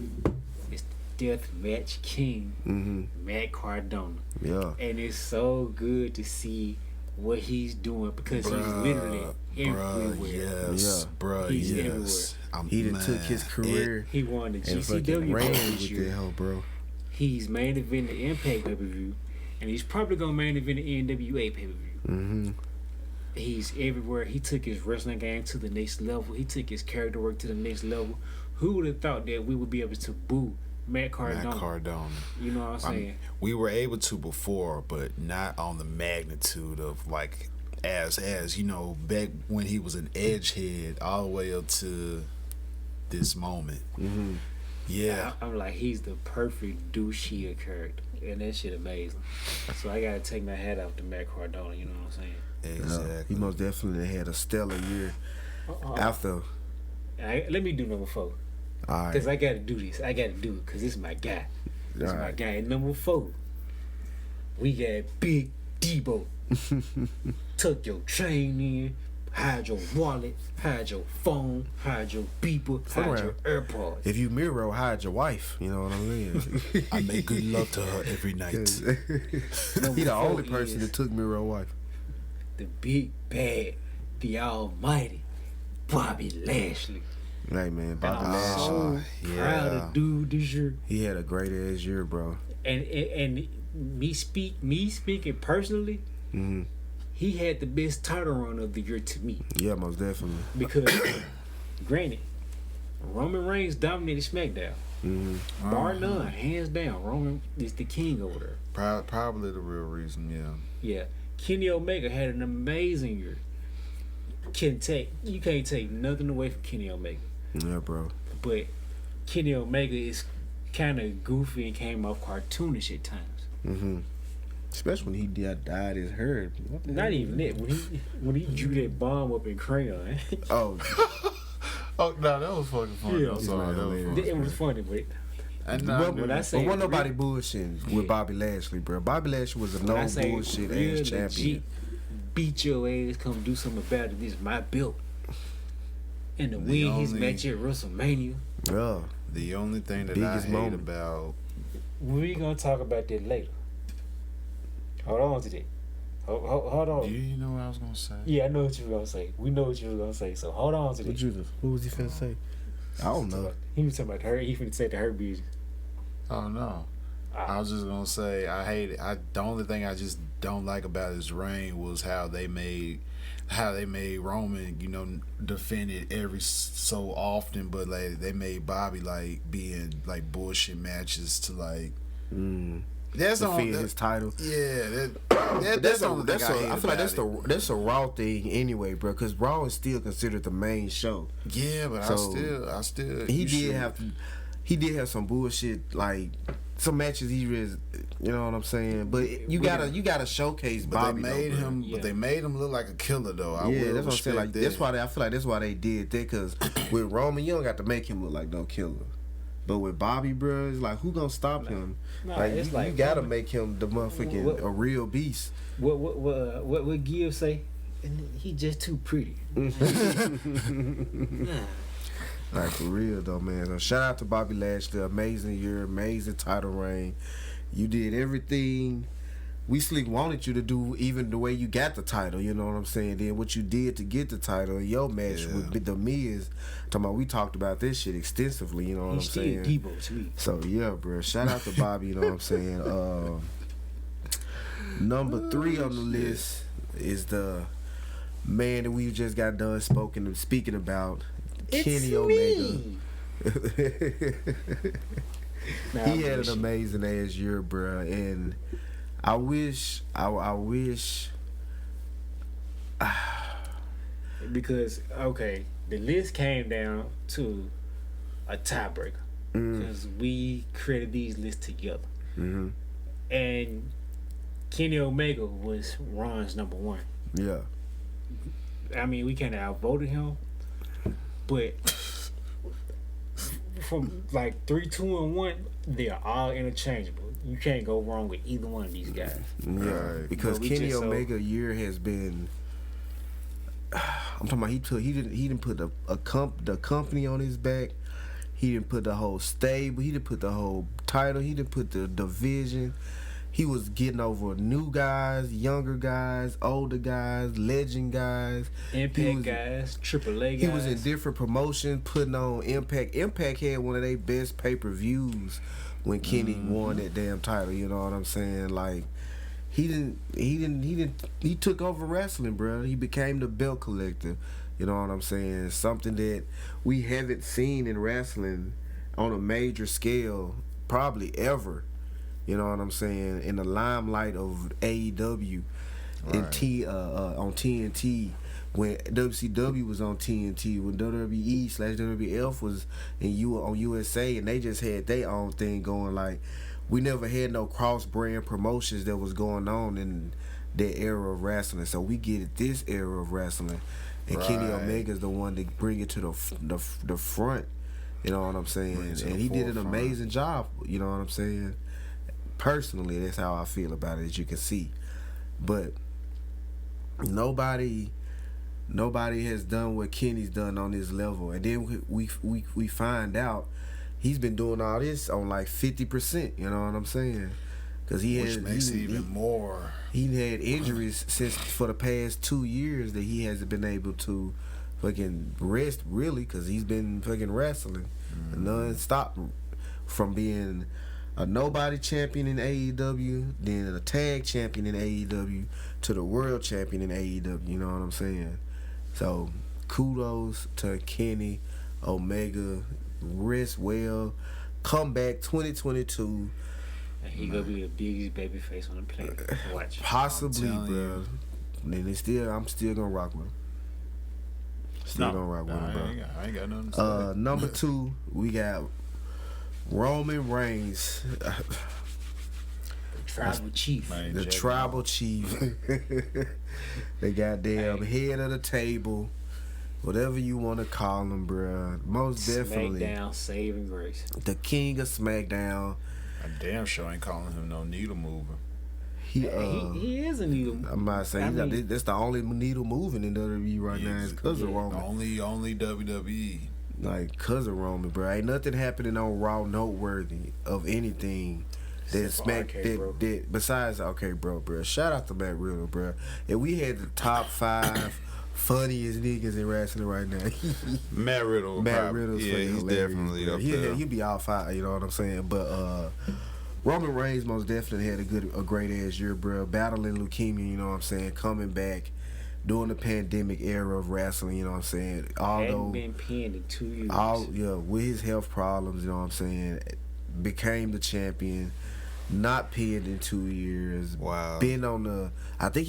Speaker 2: is Deathmatch King, Matt Cardona.
Speaker 1: Yeah.
Speaker 2: And it's so good to see what he's doing because he's literally everywhere.
Speaker 3: Yes, bruh,
Speaker 2: He's
Speaker 3: yes.
Speaker 2: everywhere.
Speaker 1: He done took his career
Speaker 2: He won the
Speaker 1: and fucking
Speaker 2: GCW
Speaker 1: ran
Speaker 2: this
Speaker 1: with
Speaker 2: year.
Speaker 1: that hoe, bro.
Speaker 2: He's main event the Impact pay-per-view, and he's probably gonna main event the NWA pay-per-view. He's everywhere. He took his wrestling game to the next level. He took his character work to the next level. Who would have thought that we would be able to boo Matt Cardona? You know what I'm saying?
Speaker 3: We were able to before, but not on the magnitude of like as you know, back when he was an edgehead all the way up to this moment. Yeah.
Speaker 2: I'm like, he's the perfect douchey character, and that shit amazing. So I gotta take my hat off to Matt Cardona. You know what I'm saying?
Speaker 3: Exactly.
Speaker 1: He most definitely had a stellar year after.
Speaker 2: Let me do number 4.
Speaker 1: All
Speaker 2: Because
Speaker 1: right.
Speaker 2: I gotta do this. I gotta do it because this is my guy. This is my
Speaker 1: Alright.
Speaker 2: guy. At number 4, we got Big Debo. Tuck your chain in, hide your wallet, hide your phone, hide your beeper, hide your AirPods.
Speaker 1: If you Miro, hide your wife. You know what I mean?
Speaker 3: I make good love to her every night.
Speaker 1: He the only person that took Miro wife.
Speaker 2: The big bad, the almighty Bobby Lashley.
Speaker 1: Hey man,
Speaker 2: And
Speaker 1: Bobby
Speaker 2: I'm
Speaker 1: Lashley.
Speaker 2: so proud of dude this year.
Speaker 1: He had a great ass year, bro.
Speaker 2: And me speaking personally, he had the best title run of the year to me.
Speaker 1: Yeah, most definitely.
Speaker 2: Because, granted, Roman Reigns dominated SmackDown.
Speaker 1: Mm-hmm.
Speaker 2: Bar none, hands down. Roman is the king over there.
Speaker 3: Probably the real reason, yeah.
Speaker 2: Yeah. Kenny Omega had an amazing year. You can't take nothing away from Kenny Omega.
Speaker 1: Yeah, bro.
Speaker 2: But Kenny Omega is kind of goofy and came off cartoonish at times.
Speaker 1: Mm-hmm. Especially when he dyed his hair.
Speaker 2: Not even that. When he drew that bomb up in crayon.
Speaker 1: Oh.
Speaker 3: Oh no, that was fucking funny.
Speaker 2: Yeah.
Speaker 3: I'm sorry.
Speaker 2: It was funny, but
Speaker 1: When I say wasn't nobody bullshitting with Bobby Lashley, bro. Bobby Lashley was a no bullshit ass champion.
Speaker 2: Beat your ass, come do something about it. This is my belt. And to win his match at WrestleMania.
Speaker 1: Yeah.
Speaker 3: The only thing that I hate about.
Speaker 2: We're gonna talk about that later. Hold on to that. Hold on.
Speaker 3: Do you know what I was gonna say?
Speaker 2: Yeah, I know what you were gonna say. We know what you were gonna say. So hold on to that.
Speaker 1: What was he finna say? I don't know.
Speaker 2: He was talking about her. He finna say the her business.
Speaker 3: Oh no. I was just gonna say I hate it. The only thing I just don't like about his reign was how they made Roman, defend it every so often, but like they made Bobby like being like bullshit matches to like. That's
Speaker 1: defend his title.
Speaker 3: Yeah,
Speaker 1: that's I feel like that's a Raw thing anyway, bro. Because Raw is still considered the main show.
Speaker 3: Yeah, but
Speaker 1: so
Speaker 3: I still.
Speaker 1: He did have some bullshit like some matches. He was, you know what I'm saying. But you gotta showcase Bobby.
Speaker 3: But they made him look like a killer though.
Speaker 1: That's what I'm saying. Like that's why I feel like that's why they did that. Because with Roman, you don't got to make him look like no killer. But with Bobby, bro, it's like who gonna stop him? You gotta make him the motherfucking a real beast.
Speaker 2: What Gibb say? He just too pretty.
Speaker 1: Like for real though, man. So shout out to Bobby Lashley, amazing year, amazing title reign. You did everything we wanted you to do, even the way you got the title. You know what I'm saying? Then what you did to get the title in your match with The Miz. Talking about, we talked about this shit extensively. You know what I'm saying?
Speaker 2: He's still Debo to me.
Speaker 1: So yeah, bro. Shout out to Bobby. You know what I'm saying? Number 3 on the list is the man that we just got done speaking about. Kenny Omega. He had an amazing ass year, bro, and I wish
Speaker 2: because the list came down to a tiebreaker because we created these lists together, and Kenny Omega was Ron's number 1.
Speaker 1: Yeah,
Speaker 2: I mean we kind of outvoted him. But from like 3, 2, and 1, they are all interchangeable. You can't go wrong with either one of these guys.
Speaker 1: Yeah, right. Because Kenny Omega year has been. I'm talking about he didn't put the company on his back. He didn't put the whole stable. He didn't put the whole title. He didn't put the division. He was getting over new guys, younger guys, older guys, legend guys.
Speaker 2: Impact guys, AAA guys.
Speaker 1: He was in different promotions, putting on Impact. Impact had one of their best pay-per-views when Kenny won that damn title. You know what I'm saying? Like, he took over wrestling, bro. He became the belt collector. You know what I'm saying? Something that we haven't seen in wrestling on a major scale probably ever. You know what I'm saying? In the limelight of AEW and on TNT, when WCW was on TNT, when WWE/WWF was on USA, and they just had their own thing going. Like, we never had no cross-brand promotions that was going on in that era of wrestling. So we get it this era of wrestling, and Kenny Omega's the one to bring it to the front. You know what I'm saying? And he did an amazing job. You know what I'm saying? Personally, that's how I feel about it, as you can see. But nobody has done what Kenny's done on this level. And then we find out he's been doing all this on like 50%. You know what I'm saying? Because
Speaker 3: which makes it even more.
Speaker 1: He had injuries for the past 2 years that he hasn't been able to fucking rest, really, because he's been fucking wrestling non-stop from being a nobody champion in AEW, then a tag champion in AEW, to the world champion in AEW. You know what I'm saying? So kudos to Kenny Omega. Rest well. Come back 2022.
Speaker 2: And he gonna be the biggest baby face on the planet. Watch.
Speaker 1: Possibly, bro. And I'm still gonna rock with him. Gonna rock with him, bro.
Speaker 3: I ain't got nothing to say.
Speaker 1: Number 2, we got Roman Reigns.
Speaker 2: Tribal chief.
Speaker 1: The tribal chief. The goddamn head of the table. Whatever you want to call him, bro. Most definitely.
Speaker 2: SmackDown saving grace.
Speaker 1: The king of SmackDown.
Speaker 3: I damn sure ain't calling him no needle mover.
Speaker 2: He is a needle mover.
Speaker 1: I'm not saying that's the only needle moving in WWE right now is because of Roman.
Speaker 3: Only WWE.
Speaker 1: Like, because of Roman, bro. Ain't nothing happening on Raw noteworthy of anything. That besides bro. Shout out to Matt Riddle, bro. If we had the top 5 funniest niggas in wrestling right now,
Speaker 3: Matt Riddle's he's definitely up there.
Speaker 1: He'll be all 5. You know what I'm saying? But Roman Reigns most definitely had a great ass year, bro. Battling leukemia, you know what I'm saying? Coming back during the pandemic era of wrestling, you know what I'm saying?
Speaker 2: Hadn't been pinned in 2 years.
Speaker 1: With his health problems, you know what I'm saying? Became the champion. Not pinned in 2 years.
Speaker 3: Wow.
Speaker 1: Been on the. I think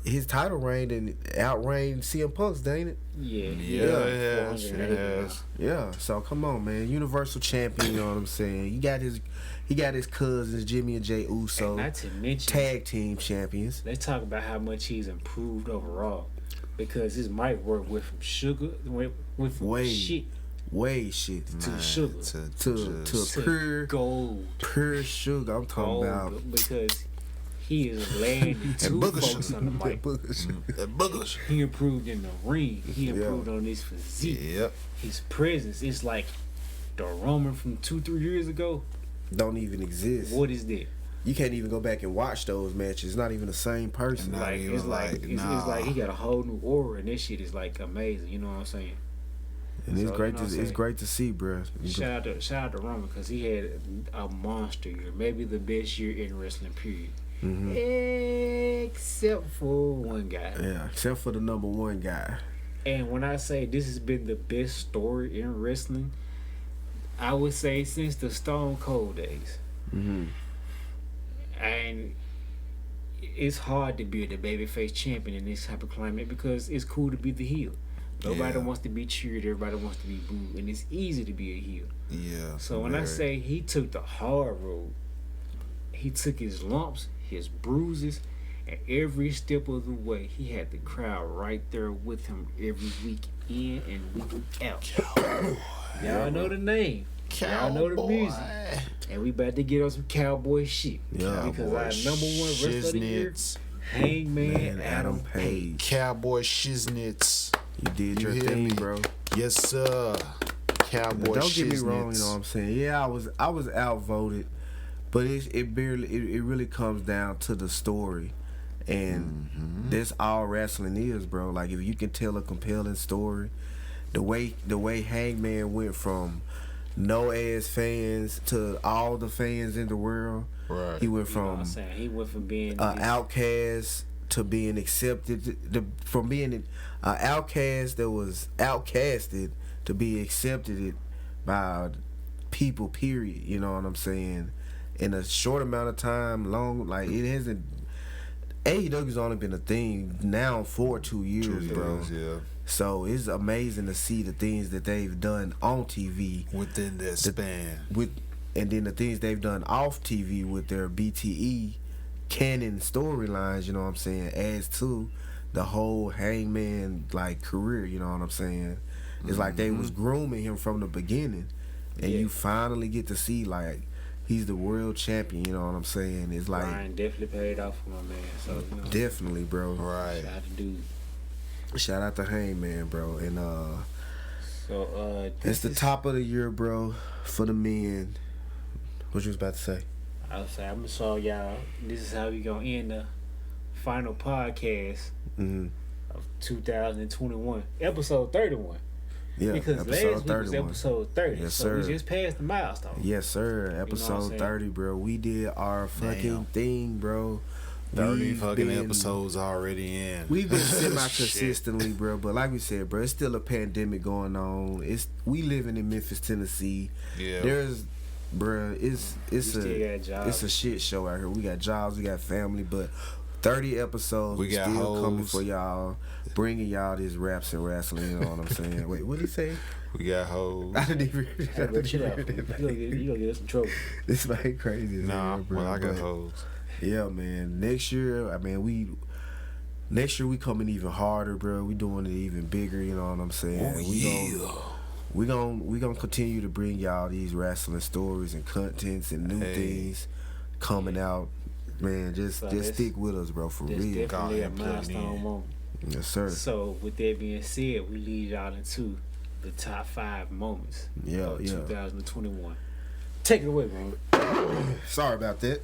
Speaker 1: his title reign and outreigned CM Punk's, ain't it?
Speaker 2: Yeah,
Speaker 3: it has.
Speaker 1: Yeah. So come on, man. Universal champion. You know what I'm saying? He got his cousins Jimmy and Jey Uso.
Speaker 2: And not to mention
Speaker 1: tag team champions.
Speaker 2: Let's talk about how much he's improved overall, because his mic work went from sugar went from shit.
Speaker 1: Way shit
Speaker 2: to sugar
Speaker 1: to pure
Speaker 2: gold,
Speaker 1: pure sugar. I'm talking about
Speaker 2: because he is landing 2 folks on the mic.
Speaker 3: Boogers.
Speaker 2: He improved in the ring. He improved on his physique.
Speaker 3: Yep.
Speaker 2: His presence. It's like the Roman from 2-3 years ago.
Speaker 1: Don't even exist.
Speaker 2: What is that?
Speaker 1: You can't even go back and watch those matches. It's not even the same person.
Speaker 2: It's like he got a whole new aura, and this shit is like amazing. You know what I'm saying?
Speaker 1: And it's great. It's great to see, bro.
Speaker 2: Shout out to Roman, because he had a monster year, maybe the best year in wrestling. Period. Mm-hmm. Except for one guy.
Speaker 1: Yeah, except for the number 1 guy.
Speaker 2: And when I say this has been the best story in wrestling, I would say since the Stone Cold days.
Speaker 1: Mm-hmm.
Speaker 2: And it's hard to be the babyface champion in this type of climate, because it's cool to be the heel. Nobody wants to be cheered. Everybody wants to be booed, and it's easy to be a heel.
Speaker 3: Yeah.
Speaker 2: So when I say he took the hard road, he took his lumps, his bruises, and every step of the way, he had the crowd right there with him every week in and week out. Y'all know the name. Y'all know the music. And we about to get on some cowboy shit.
Speaker 1: Yeah,
Speaker 2: because our number 1 wrestler of the year, Hangman Adam Page.
Speaker 3: Cowboy Shiznits.
Speaker 1: You did your thing, bro.
Speaker 3: Yes, sir. Cowboy
Speaker 1: Don't get me
Speaker 3: Shiznits.
Speaker 1: wrong, you know what I'm saying? Yeah, I was outvoted, but it really comes down to the story, and that's all wrestling is, bro. Like, if you can tell a compelling story, the way Hangman went from no ass fans to all the fans in the world.
Speaker 3: Right.
Speaker 1: He went from
Speaker 2: being
Speaker 1: an outcast to being accepted, from being an outcast that was outcasted to be accepted by people, period. You know what I'm saying? In a short amount of time, it hasn't. AEW's only been a thing now for 2 years, bro.
Speaker 3: Yeah.
Speaker 1: So it's amazing to see the things that they've done on TV
Speaker 3: within that span.
Speaker 1: And then the things they've done off TV with their BTE canon storylines, you know what I'm saying, adds to the whole Hangman career, you know what I'm saying? It's like they was grooming him from the beginning, and you finally get to see he's the world champion, you know what I'm saying? It's like
Speaker 2: Brian definitely paid off for my man. So
Speaker 1: definitely, bro.
Speaker 3: Right.
Speaker 2: Shout out to dude.
Speaker 1: Shout out to Hangman, bro. And
Speaker 2: it's
Speaker 1: the top of the year, bro, for the men. What you was about to say?
Speaker 2: I was saying, I'm gonna show y'all. This is how we gonna end the final podcast of 2021, episode 31.
Speaker 1: Yeah,
Speaker 2: because last week was
Speaker 1: 31.
Speaker 2: episode 30.
Speaker 1: Yes,
Speaker 2: so
Speaker 1: sir.
Speaker 2: we just passed the milestone.
Speaker 1: Yes, sir.
Speaker 2: what I'm
Speaker 1: Episode
Speaker 2: saying?
Speaker 1: 30, bro. We did our fucking thing, bro.
Speaker 3: 30
Speaker 1: We've
Speaker 3: fucking
Speaker 1: been-
Speaker 3: episodes already in.
Speaker 1: We've been semi-consistently, bro. But like we said, bro, it's still a pandemic going on. We living in Memphis, Tennessee.
Speaker 3: Yeah.
Speaker 1: There's, bro, it's
Speaker 2: still got jobs.
Speaker 1: it's a shit show out here. We got jobs, we got family, but 30 episodes,
Speaker 3: We got
Speaker 1: still coming
Speaker 3: hoes.
Speaker 1: for y'all, bringing y'all this raps and wrestling. You know what I'm saying? Wait, what did he say?
Speaker 3: We got hoes.
Speaker 1: I didn't even.
Speaker 2: Hey, bro, chill out. You gonna get us in trouble.
Speaker 1: This man crazy. As
Speaker 3: Nah,
Speaker 1: hell, bro.
Speaker 3: well, I got
Speaker 1: but-
Speaker 3: hoes.
Speaker 1: Yeah, man. Next year, next year we coming even harder, bro. We doing it even bigger. You know what I'm saying? We gonna continue to bring y'all these wrestling stories and contents and new things coming out. Man, just
Speaker 2: that's-
Speaker 1: stick with us, bro. For
Speaker 2: That's
Speaker 1: real.
Speaker 2: definitely a
Speaker 3: God, plug it
Speaker 2: milestone
Speaker 3: in.
Speaker 2: moment.
Speaker 1: Yes, sir.
Speaker 2: So with that being said, we lead y'all into the top 5 moments of 2021. Take it away, bro.
Speaker 1: Sorry about that.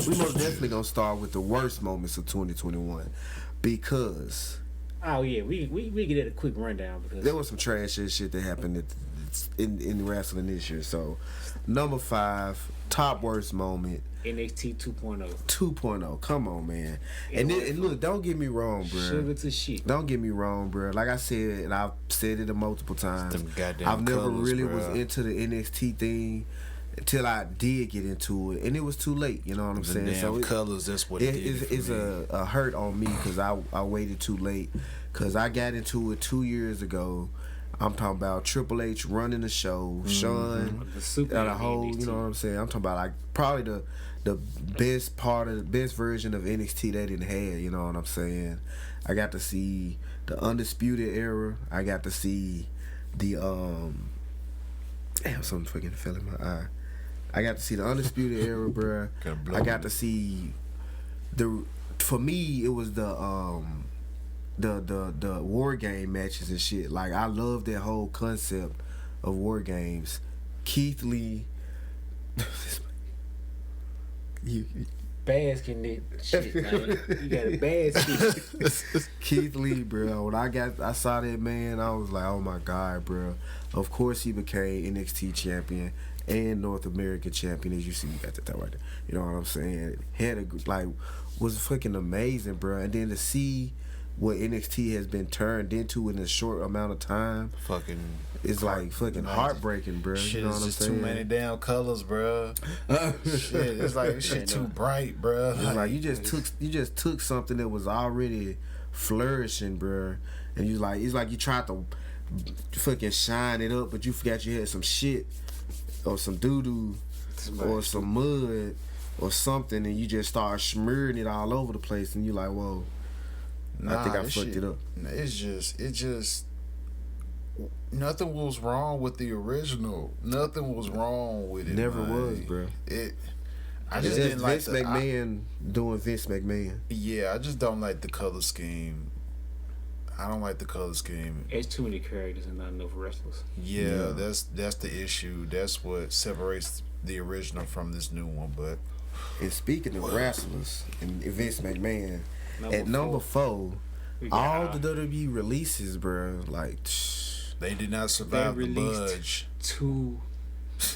Speaker 1: We most definitely gonna start with the worst moments of 2021 because
Speaker 2: Oh yeah, we get at a quick rundown because
Speaker 1: there was some trash ass shit that happened in wrestling this year. So, number 5, top worst moment,
Speaker 2: NXT 2.0.
Speaker 1: 2.0. Come on, man. And look, don't get me wrong, bro.
Speaker 2: Sugar to shit.
Speaker 1: Don't get me wrong, bro. Like I said, and I've said it multiple times.
Speaker 3: Them goddamn
Speaker 1: I've never
Speaker 3: colors,
Speaker 1: really
Speaker 3: bruh.
Speaker 1: was into the NXT thing until I did get into it, and it was too late. You know what I'm
Speaker 3: The
Speaker 1: saying?
Speaker 3: damn
Speaker 1: So
Speaker 3: colors, that's what it did
Speaker 1: it's
Speaker 3: for me.
Speaker 1: a hurt on me because I waited too late. Because I got into it 2 years ago. I'm talking about Triple H running the show, Sean,
Speaker 2: The super
Speaker 1: and the whole.
Speaker 2: NXT.
Speaker 1: You know what I'm saying? I'm talking about like probably the best part of the best version of NXT they didn't have. You know what I'm saying? I got to see the Undisputed Era. I got to see the damn, something fucking fell in my eye. I got to see the Undisputed Era, bruh. I got to see for me it was the war game matches and shit. Like I love that whole concept of war games. Keith Lee you
Speaker 2: Basking that shit, man. You got a basket.
Speaker 1: Keith Lee, bro. When I saw that man, I was like, oh my god, bro. Of course he became NXT champion and North American champion. As you see, you got that right there. You know what I'm saying? Was fucking amazing, bro. And then to see what NXT has been turned into in a short amount of time,
Speaker 3: Fucking.
Speaker 1: it's like fucking heartbreaking, bro.
Speaker 3: Shit,
Speaker 1: you know
Speaker 3: it's
Speaker 1: what I'm
Speaker 3: just
Speaker 1: saying?
Speaker 3: too many damn colors, bro. Shit, it's like shit too bright, bro.
Speaker 1: It's like you just took something that was already flourishing, bro, and it's like you tried to fucking shine it up, but you forgot you had some shit or some doo doo or some mud or something, and you just start smearing it all over the place, and you like, whoa, I think I
Speaker 3: this
Speaker 1: fucked
Speaker 3: shit-
Speaker 1: it up.
Speaker 3: It just nothing was wrong with the original. Nothing was wrong with it.
Speaker 1: Never
Speaker 3: man.
Speaker 1: was, bro.
Speaker 3: I
Speaker 1: It's
Speaker 3: just
Speaker 1: just
Speaker 3: didn't like
Speaker 1: Vince McMahon doing Vince McMahon.
Speaker 3: I just don't like the color scheme. I don't like the color scheme.
Speaker 2: It's too many characters and not enough wrestlers.
Speaker 3: Yeah, that's the issue. That's what separates the original from this new one. But
Speaker 1: And speaking of wrestlers and Vince McMahon, at
Speaker 2: Number
Speaker 1: number 4,
Speaker 2: we
Speaker 1: all
Speaker 2: got,
Speaker 1: the WWE releases, bro, like.
Speaker 3: they did not survive the
Speaker 2: released
Speaker 3: budge.
Speaker 2: 2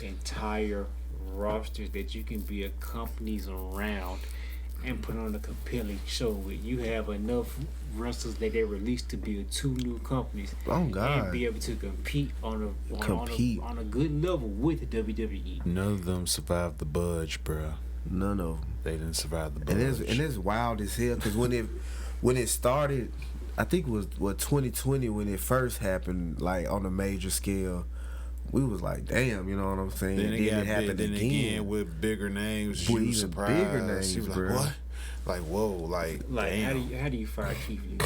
Speaker 2: entire rosters that you can build companies around and put on a compelling show with. You have enough wrestlers that they released to build 2 new companies
Speaker 1: Oh God!
Speaker 2: and be able to compete on a good level with the WWE.
Speaker 3: None of them survived the budge, bro.
Speaker 1: None of them.
Speaker 3: They didn't survive the budge.
Speaker 1: And it's wild as hell because when it started, I think it was 2020 when it first happened, like on a major scale. We was like, damn, you know what I'm saying?
Speaker 3: Then it
Speaker 1: happened
Speaker 3: then again with bigger names.
Speaker 1: With
Speaker 3: You was
Speaker 1: even
Speaker 3: surprised.
Speaker 1: bigger names,
Speaker 3: You was
Speaker 1: bro.
Speaker 3: like, what? Like, whoa, like damn.
Speaker 2: how do you fire Keith Lee?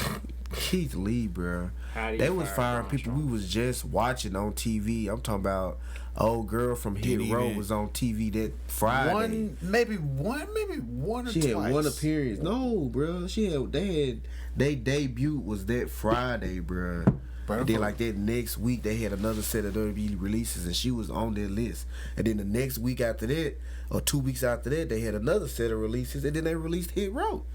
Speaker 1: Keith Lee, bro.
Speaker 2: How do you
Speaker 1: They was
Speaker 2: fire
Speaker 1: firing
Speaker 2: Braun
Speaker 1: people we
Speaker 2: Strowman?
Speaker 1: was just watching on TV. I'm talking about old girl from Hit
Speaker 3: Didn't
Speaker 1: Row
Speaker 3: even-
Speaker 1: was on TV that Friday.
Speaker 3: maybe one or
Speaker 1: She
Speaker 3: twice.
Speaker 1: had one appearance. No, bro. They debut was that Friday, bro.
Speaker 3: Bro,
Speaker 1: And then like that next week they had another set of WWE releases and she was on their list. And then the next week after that, or 2 weeks after that, they had another set of releases and then they released Hit Row.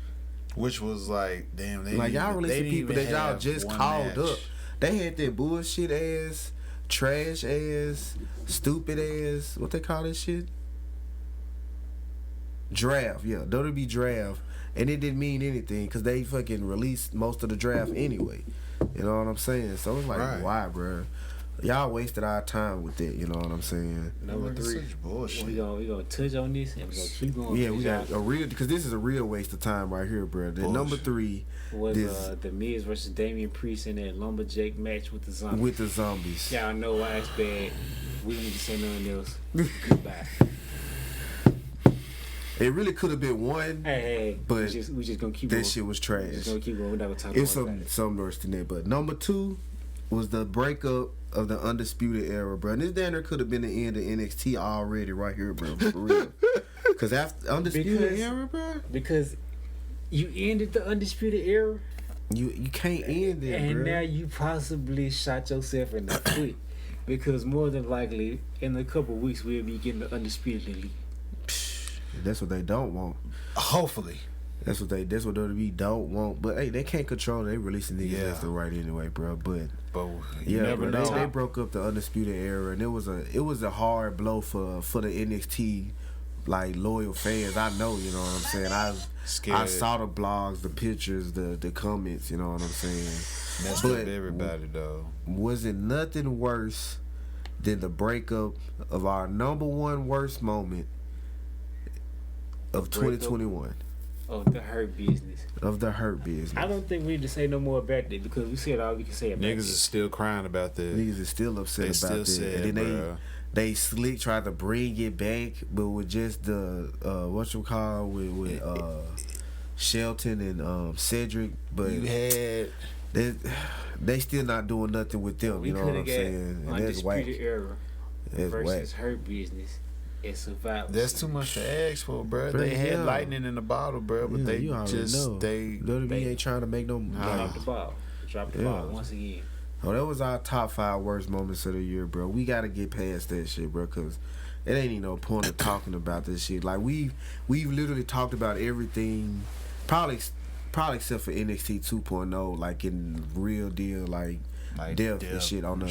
Speaker 3: Which was like, damn, they
Speaker 1: Like
Speaker 3: didn't
Speaker 1: y'all
Speaker 3: even-
Speaker 1: releasing
Speaker 3: they
Speaker 1: people
Speaker 3: didn't
Speaker 1: that y'all
Speaker 3: have
Speaker 1: just
Speaker 3: one
Speaker 1: called
Speaker 3: match.
Speaker 1: up. They had that bullshit ass, trash ass, stupid ass. What they call this shit? Draft. Yeah, WWE draft, and it didn't mean anything because they fucking released most of the draft anyway. You know what I'm saying? So it's like, why, bro? Y'all wasted our time with that. You know what I'm saying?
Speaker 2: Number 3, we gonna touch on this and we gonna keep going.
Speaker 1: Yeah, we got a real because this is a real waste of time right here, bro. The number 3
Speaker 2: was the Miz versus Damian Priest in that lumberjack match with the zombies.
Speaker 1: With the zombies.
Speaker 2: Y'all know why it's bad. We don't need to say nothing else. Goodbye.
Speaker 1: It really could have been one.
Speaker 2: Hey,
Speaker 1: but
Speaker 2: we just gonna keep
Speaker 1: that
Speaker 2: going.
Speaker 1: shit was trash.
Speaker 2: We're just gonna keep going. We're not gonna talk
Speaker 1: it's
Speaker 2: about it.
Speaker 1: Some worse than that. But number 2 was the breakup of the Undisputed Era, bro. And this down there could have been the end of NXT already right here, bro. For real. Because after Undisputed Era, bro.
Speaker 2: Because you ended the Undisputed Era.
Speaker 1: You can't end it,
Speaker 2: and
Speaker 1: bro.
Speaker 2: now you possibly shot yourself in the foot. Because more than likely, in a couple of weeks, we'll be getting the Undisputed Elite.
Speaker 1: That's what they don't want.
Speaker 3: Hopefully.
Speaker 1: That's what WWE don't want. But hey, they can't control it. They releasing niggas left and right anyway, bro. But
Speaker 3: you never know.
Speaker 1: They broke up the Undisputed Era, and it was a hard blow for the NXT like loyal fans. I know, you know what I'm saying. I saw the blogs, the pictures, the comments. You know what I'm saying.
Speaker 3: Messed up everybody though.
Speaker 1: Wasn't nothing worse than the breakup of our number 1 worst moment of 2021.
Speaker 2: Of the Hurt Business.
Speaker 1: Of the Hurt Business.
Speaker 2: I don't think we need to say no more about that because we said all we can say about
Speaker 3: Niggas is still crying about that.
Speaker 1: Niggas is still upset about that. And then they slick tried to bring it back, but with just the with Shelton and Cedric. But
Speaker 3: you had
Speaker 1: they still not doing nothing with them. You know what I'm saying? And that's whack.
Speaker 2: Era versus Hurt Business.
Speaker 3: That's too much to ask for, bro. They had lightning in the bottle, bro, but they
Speaker 1: ain't trying to make no
Speaker 2: drop the ball once again.
Speaker 1: Oh, that was our top 5 worst moments of the year, bro. We gotta get past that shit, bro, cause it ain't even no point of talking about this shit. Like we've literally talked about everything, probably except for NXT 2.0, like in real deal, like depth and shit on the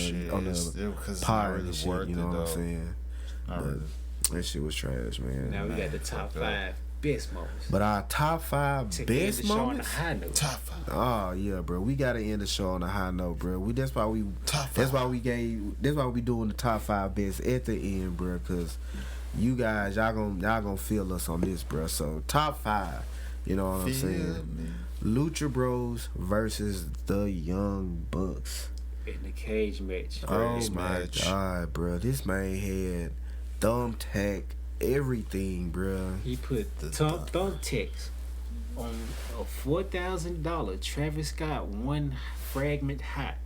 Speaker 1: pod and shit. You know what I'm saying? That shit was trash, man.
Speaker 2: Now we got the top 5 best moments.
Speaker 1: But our top 5 best moments.
Speaker 2: On a high note.
Speaker 3: Top 5.
Speaker 1: Oh yeah, bro. We gotta end the show on a high note, bro. That's why we doing the top 5 best at the end, bro. Cause you guys, y'all gonna feel us on this, bro. So top 5. You know what I'm saying? Lucha Bros versus the Young Bucks
Speaker 2: in the cage match.
Speaker 1: Oh my god, bro. This man had thumbtack everything, bro.
Speaker 2: He put the thumbtacks on a $4,000 Travis Scott 1 fragment hat.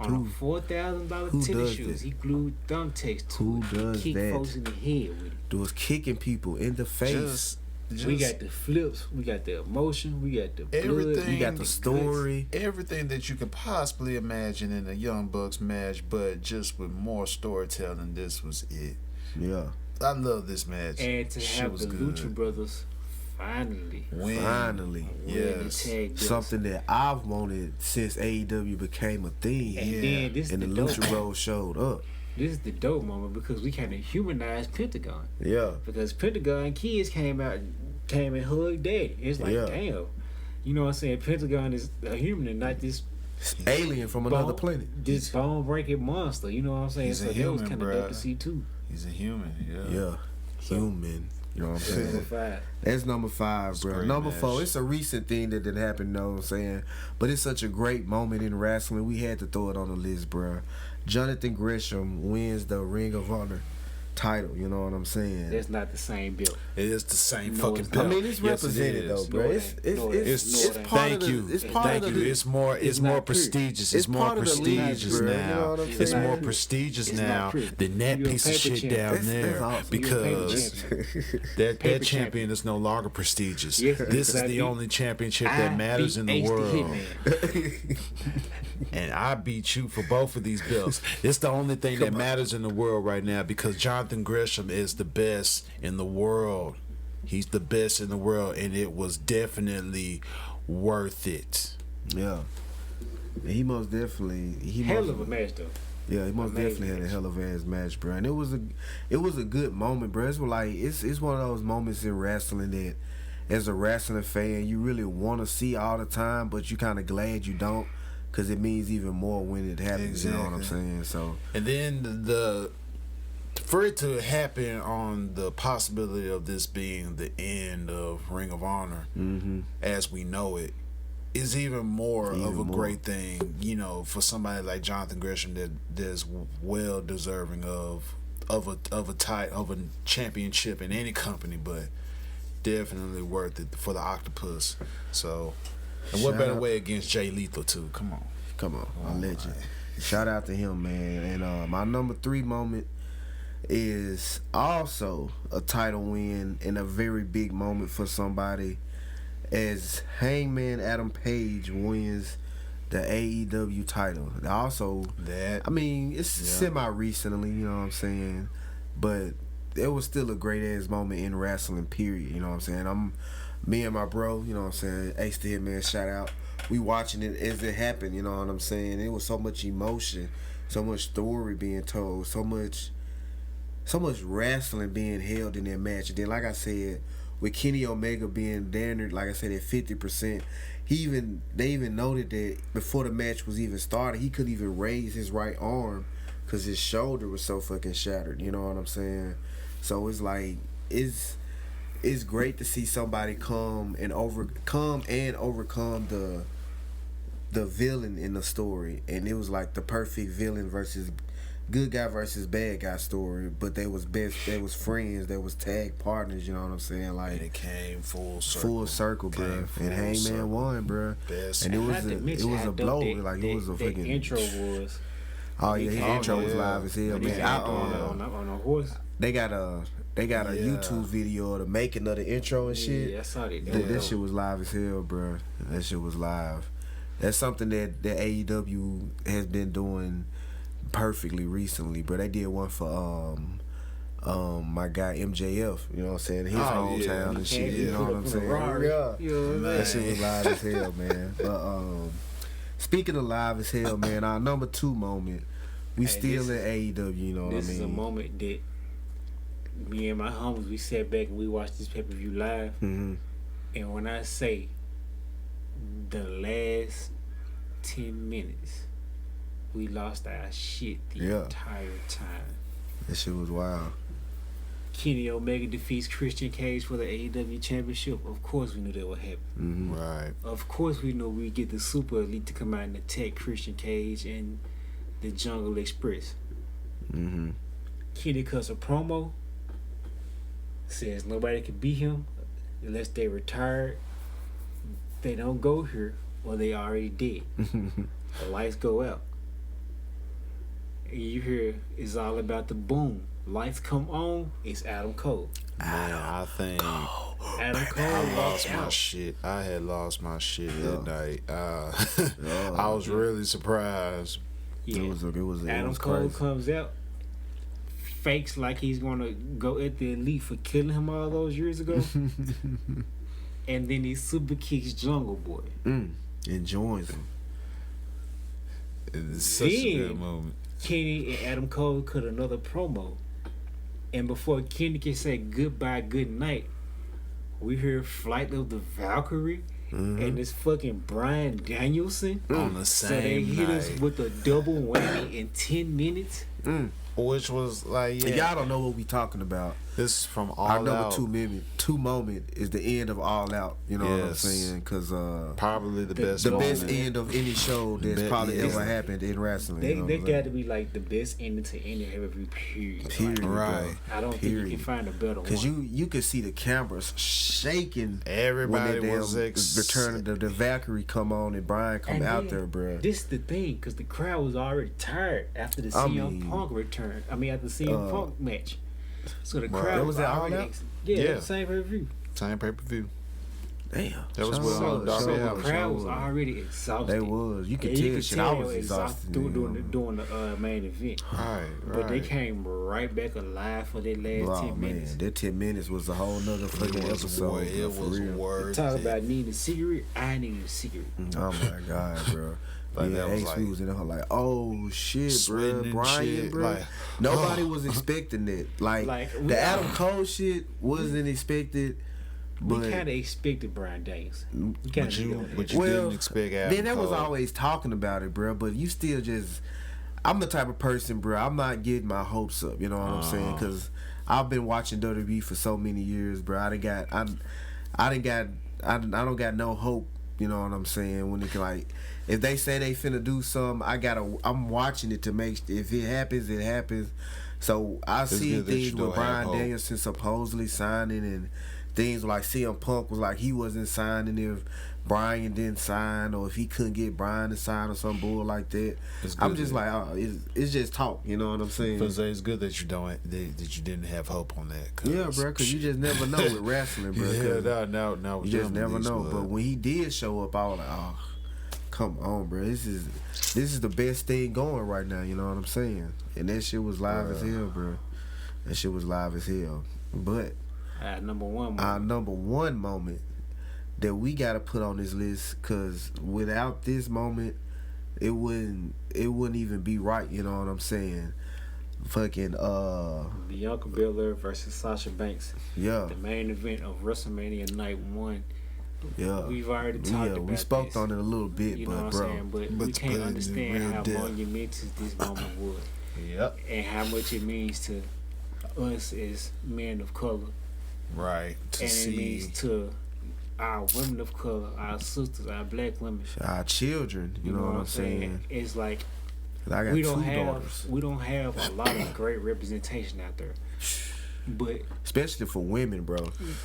Speaker 2: On a $4,000 tennis shoes, he glued thumbtacks to it. Kick folks in the head with it.
Speaker 1: Was kicking people in the face.
Speaker 2: We got the flips, we got the emotion, we got the blood,
Speaker 1: we got the story.
Speaker 3: Everything that you could possibly imagine in a Young Bucks match, but just with more storytelling, this was it.
Speaker 1: Yeah.
Speaker 3: I love this match.
Speaker 2: And to have the Lucha Brothers finally
Speaker 1: yes, something that I've wanted since AEW became a thing.
Speaker 2: And then
Speaker 1: the Lucha Bros showed up.
Speaker 2: This is the dope moment because we kind of humanized Pentagon.
Speaker 1: Yeah.
Speaker 2: Because Pentagon kids came and hugged Daddy. It's like, damn. You know what I'm saying? Pentagon is a human and not this
Speaker 1: alien from another planet.
Speaker 2: This bone-breaking monster. You know what I'm saying?
Speaker 3: He's
Speaker 2: so
Speaker 3: a human,
Speaker 2: that was kind of dope to see, too.
Speaker 3: He's a human,
Speaker 1: Yeah. Human. You know what I'm saying?
Speaker 2: Number 5.
Speaker 1: That's number 5, bro. Number 4, it's a recent thing that didn't happen, you know what I'm saying? But it's such a great moment in wrestling. We had to throw it on the list, bro. Jonathan Gresham wins the Ring of Honor title, you know what I'm saying?
Speaker 2: That's not the same belt.
Speaker 3: It is the same fucking belt.
Speaker 1: I mean, it's represented though, bro. It's part of the. It's part of the.
Speaker 3: It's more prestigious. It's more prestigious now. It's more prestigious now than that piece of shit down there because that champion is no longer prestigious. This is the only championship that matters in the world. And I beat you for both of these belts. It's the only thing that matters in the world right now because Jonathan Gresham is the best in the world. He's the best in the world, and it was definitely worth it.
Speaker 1: Yeah. He most definitely
Speaker 2: hell of a match though.
Speaker 1: Yeah, he most definitely had a hell of a ass match, bro. And it was a good moment, bro. It's like it's one of those moments in wrestling that, as a wrestling fan, you really want to see all the time, but you kind of glad you don't, because it means even more when it happens. Exactly. You know what I'm saying? So,
Speaker 3: and then for it to happen on the possibility of this being the end of Ring of Honor as we know it is even more of a great thing, you know, for somebody like Jonathan Gresham that's well deserving of a championship in any company, but definitely worth it for the Octopus. So, and what better way against Jay Lethal too? Come on,
Speaker 1: a legend. Shout out to him, man. And my number 3 moment is also a title win and a very big moment for somebody, as Hangman Adam Page wins the AEW title. Also, it's semi-recently, you know what I'm saying? But it was still a great-ass moment in wrestling, period, you know what I'm saying? Me and my bro, you know what I'm saying, Ace the Hitman, shout out. We watching it as it happened, you know what I'm saying? It was so much emotion, so much story being told, so much wrestling being held in that match. And then, like I said, with Kenny Omega being there, like I said, at 50%, they even noted that before the match was even started, he couldn't even raise his right arm because his shoulder was so fucking shattered. You know what I'm saying? So it's like it's great to see somebody come and overcome the villain in the story, and it was like the perfect villain versus good guy versus bad guy story, but they was friends, they was tag partners, you know what I'm saying? Like,
Speaker 3: and it came full
Speaker 1: circle, bro. And Hangman won, bro. And it was a blow. Like, it was a fucking
Speaker 2: intro was.
Speaker 1: Oh yeah, his intro was live as hell, man.
Speaker 2: On a horse.
Speaker 1: They got a YouTube video of the making of the intro and shit.
Speaker 2: Yeah, I saw that.
Speaker 1: That shit was live as hell, bro. That shit was live. That's something that the AEW has been doing perfectly recently, bro. They did one for my guy MJF, you know what I'm saying, his hometown and shit, you know what I'm saying? That shit was live as hell, man. But speaking of live as hell, man, our number 2 moment, we still in AEW, you know what I mean?
Speaker 2: This is a moment that me and my homies, we sat back and we watched this pay-per-view live, and when I say the last 10 minutes, we lost our shit the entire time.
Speaker 1: That shit was wild.
Speaker 2: Kenny Omega defeats Christian Cage for the AEW Championship. Of course we knew that would happen.
Speaker 3: Right.
Speaker 2: Of course we knew we'd get the Super Elite to come out and attack Christian Cage and the Jungle Express. Kenny cuts a promo, says nobody can beat him unless they retired. They don't go here or they already dead. The lights go out. You hear it's all about the boom. Lights come on, it's Adam Cole.
Speaker 3: Man, I think
Speaker 2: Adam Cole
Speaker 3: I lost my shit. I had lost my shit that night. I was really surprised.
Speaker 2: Yeah.
Speaker 1: It was
Speaker 2: Adam Cole comes out, fakes like he's gonna go at the Elite for killing him all those years ago, and then he super kicks Jungle Boy.
Speaker 1: And joins him.
Speaker 3: It's such a good moment.
Speaker 2: Kenny and Adam Cole cut another promo, and before Kenny can say goodbye, good night, we hear Flight of the Valkyrie and this fucking Bryan Danielson
Speaker 3: on the same night. So they hit us
Speaker 2: with a double whammy in 10 minutes.
Speaker 3: Which was like,
Speaker 1: y'all don't know what we talking about.
Speaker 3: This is from All
Speaker 1: Our
Speaker 3: Out.
Speaker 1: Our number 2 moment is the end of All Out. You know what I'm saying? Because
Speaker 3: probably the best
Speaker 1: end of any show that's probably ever happened in wrestling.
Speaker 2: They got to be like the best ending to any every period.
Speaker 3: Right.
Speaker 2: I don't think you can find a better one.
Speaker 1: Because you could see the cameras shaking.
Speaker 3: Everybody was
Speaker 1: returning the Valkyrie come on and Bryan come out there, bro.
Speaker 2: This is the thing, because the crowd was already tired after the CM Punk return. After the CM Punk match. So the crowd
Speaker 1: was that All Out?
Speaker 2: Yeah, the same pay-per-view.
Speaker 3: Same pay-per-view.
Speaker 1: Damn.
Speaker 3: That was
Speaker 1: Sean
Speaker 3: what
Speaker 2: So,
Speaker 3: Darby
Speaker 2: so
Speaker 3: Allin.
Speaker 2: the crowd was already exhausted.
Speaker 1: They was. You could
Speaker 2: And
Speaker 1: tell shit. I was exhausted.
Speaker 2: during the main event.
Speaker 3: Right.
Speaker 2: But they came right back alive for their last 10 minutes.
Speaker 1: Man, that 10 minutes was a whole nother fucking episode.
Speaker 3: It was worth
Speaker 2: Talk
Speaker 3: it.
Speaker 2: about needing a cigarette. I need a cigarette.
Speaker 1: Oh my god, bro.
Speaker 3: Like,
Speaker 1: yeah,
Speaker 3: that was
Speaker 1: Ace
Speaker 3: like
Speaker 1: was in there like, oh shit,
Speaker 3: sweating
Speaker 1: bro,
Speaker 3: and
Speaker 1: Brian,
Speaker 3: shit,
Speaker 1: bro.
Speaker 3: like,
Speaker 1: Nobody was expecting it. Like the Adam Cole shit wasn't expected. But
Speaker 2: We kind of expected Bryan Danielson. We kind
Speaker 3: But
Speaker 2: of
Speaker 3: you,
Speaker 2: knew
Speaker 3: but
Speaker 2: that.
Speaker 3: you didn't expect Adam
Speaker 1: then that was
Speaker 3: Cole.
Speaker 1: always talking about it, bro. But you still just, I'm the type of person, bro. I'm not getting my hopes up. You know what I'm saying? Because I've been watching WWE for so many years, bro. I don't got no hope. You know what I'm saying? When it can, like, if they say they finna do something, I'm watching it to make. If it happens, it happens. So I see
Speaker 3: good that
Speaker 1: things
Speaker 3: you don't
Speaker 1: with
Speaker 3: have
Speaker 1: Bryan
Speaker 3: hope.
Speaker 1: Danielson supposedly signing, and things like CM Punk was like he wasn't signing if Bryan didn't sign, or if he couldn't get Bryan to sign or some bull like that.
Speaker 3: It's
Speaker 1: I'm
Speaker 3: good
Speaker 1: just
Speaker 3: that-
Speaker 1: like, it's just talk. You know what I'm saying?
Speaker 3: But it's good that you that you didn't have hope on that.
Speaker 1: Yeah, bro, because you just never know with wrestling, bro. 'cause
Speaker 3: Yeah, no.
Speaker 1: you just never know. But when he did show up, I was like, oh, come on, bro. This is the best thing going right now. You know what I'm saying? And that shit was live as hell, bro. That shit was live as hell. But
Speaker 2: Number one.
Speaker 1: our number one moment that we got to put on this list, because without this moment, it wouldn't even be right. You know what I'm saying? Fucking
Speaker 2: Bianca Belair versus Sasha Banks.
Speaker 1: yeah,
Speaker 2: The main event of WrestleMania Night 1.
Speaker 1: yeah.
Speaker 2: We've already talked about
Speaker 1: we spoke
Speaker 2: this.
Speaker 1: on it a little bit,
Speaker 2: You know
Speaker 1: but
Speaker 2: what
Speaker 1: bro,
Speaker 2: I'm saying? But
Speaker 3: but
Speaker 2: we
Speaker 3: to
Speaker 2: can't
Speaker 3: put it in
Speaker 2: understand
Speaker 3: real
Speaker 2: how
Speaker 3: depth.
Speaker 2: monumentous this moment was.
Speaker 3: Yep.
Speaker 2: And how much it means to us as men of color.
Speaker 3: Right. To
Speaker 2: And
Speaker 3: see
Speaker 2: it means to our women of color, our sisters, our black women.
Speaker 1: our children. You know what I'm saying?
Speaker 2: It's like
Speaker 1: 'Cause I got
Speaker 2: we
Speaker 1: two
Speaker 2: don't
Speaker 1: daughters,
Speaker 2: have a lot of great representation out there. But
Speaker 1: especially for women, bro.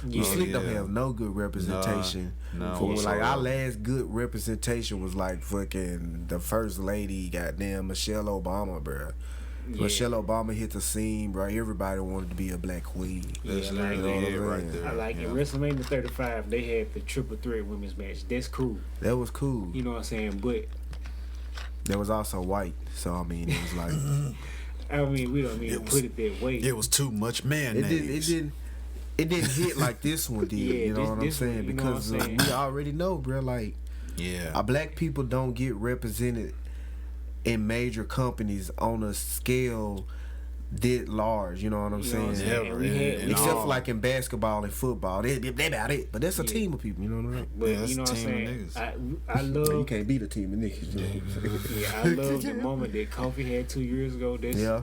Speaker 2: yeah,
Speaker 1: We slick don't
Speaker 3: yeah.
Speaker 1: have no good representation.
Speaker 3: No,
Speaker 1: For like our
Speaker 3: whatsoever.
Speaker 1: last good representation was like fucking the first lady, goddamn Michelle Obama, bro.
Speaker 2: yeah.
Speaker 1: Michelle Obama hit the scene, bro. Everybody wanted to be a black queen.
Speaker 3: That's
Speaker 2: Yeah, like,
Speaker 3: literally it
Speaker 1: you know what I'm
Speaker 3: right
Speaker 1: saying?
Speaker 3: there.
Speaker 2: I like
Speaker 3: yeah.
Speaker 2: in WrestleMania 35, they had the triple threat women's match. That's cool.
Speaker 1: That was cool.
Speaker 2: You know what I'm saying? But
Speaker 1: That was also white, so I mean, it was like
Speaker 2: I mean, we don't mean to
Speaker 3: It was-
Speaker 2: put it that way.
Speaker 3: It was too much
Speaker 1: it
Speaker 3: mayonnaise.
Speaker 1: didn't hit like this one did.
Speaker 2: Yeah,
Speaker 1: you know what I'm
Speaker 2: this one,
Speaker 1: saying?
Speaker 2: you know what
Speaker 1: Because
Speaker 2: I'm saying?
Speaker 1: we already know, bro. Like
Speaker 3: Yeah.
Speaker 1: our black people don't get represented in major companies on a scale that large. You know what I'm
Speaker 2: You know what I'm
Speaker 1: saying?
Speaker 2: saying?
Speaker 3: Never.
Speaker 2: And we had-
Speaker 3: And
Speaker 1: Except
Speaker 3: all.
Speaker 1: for like in basketball and football, they about it. But that's a
Speaker 2: Yeah.
Speaker 1: team of people. You know what I'm saying?
Speaker 2: But
Speaker 3: Yeah, that's
Speaker 2: you know what I'm
Speaker 3: a team of
Speaker 2: saying?
Speaker 3: niggas.
Speaker 2: I love
Speaker 1: You can't beat a team of niggas. You know what I'm saying?
Speaker 2: yeah, I love the moment that Kofi had 2 years ago. That's
Speaker 1: Yeah,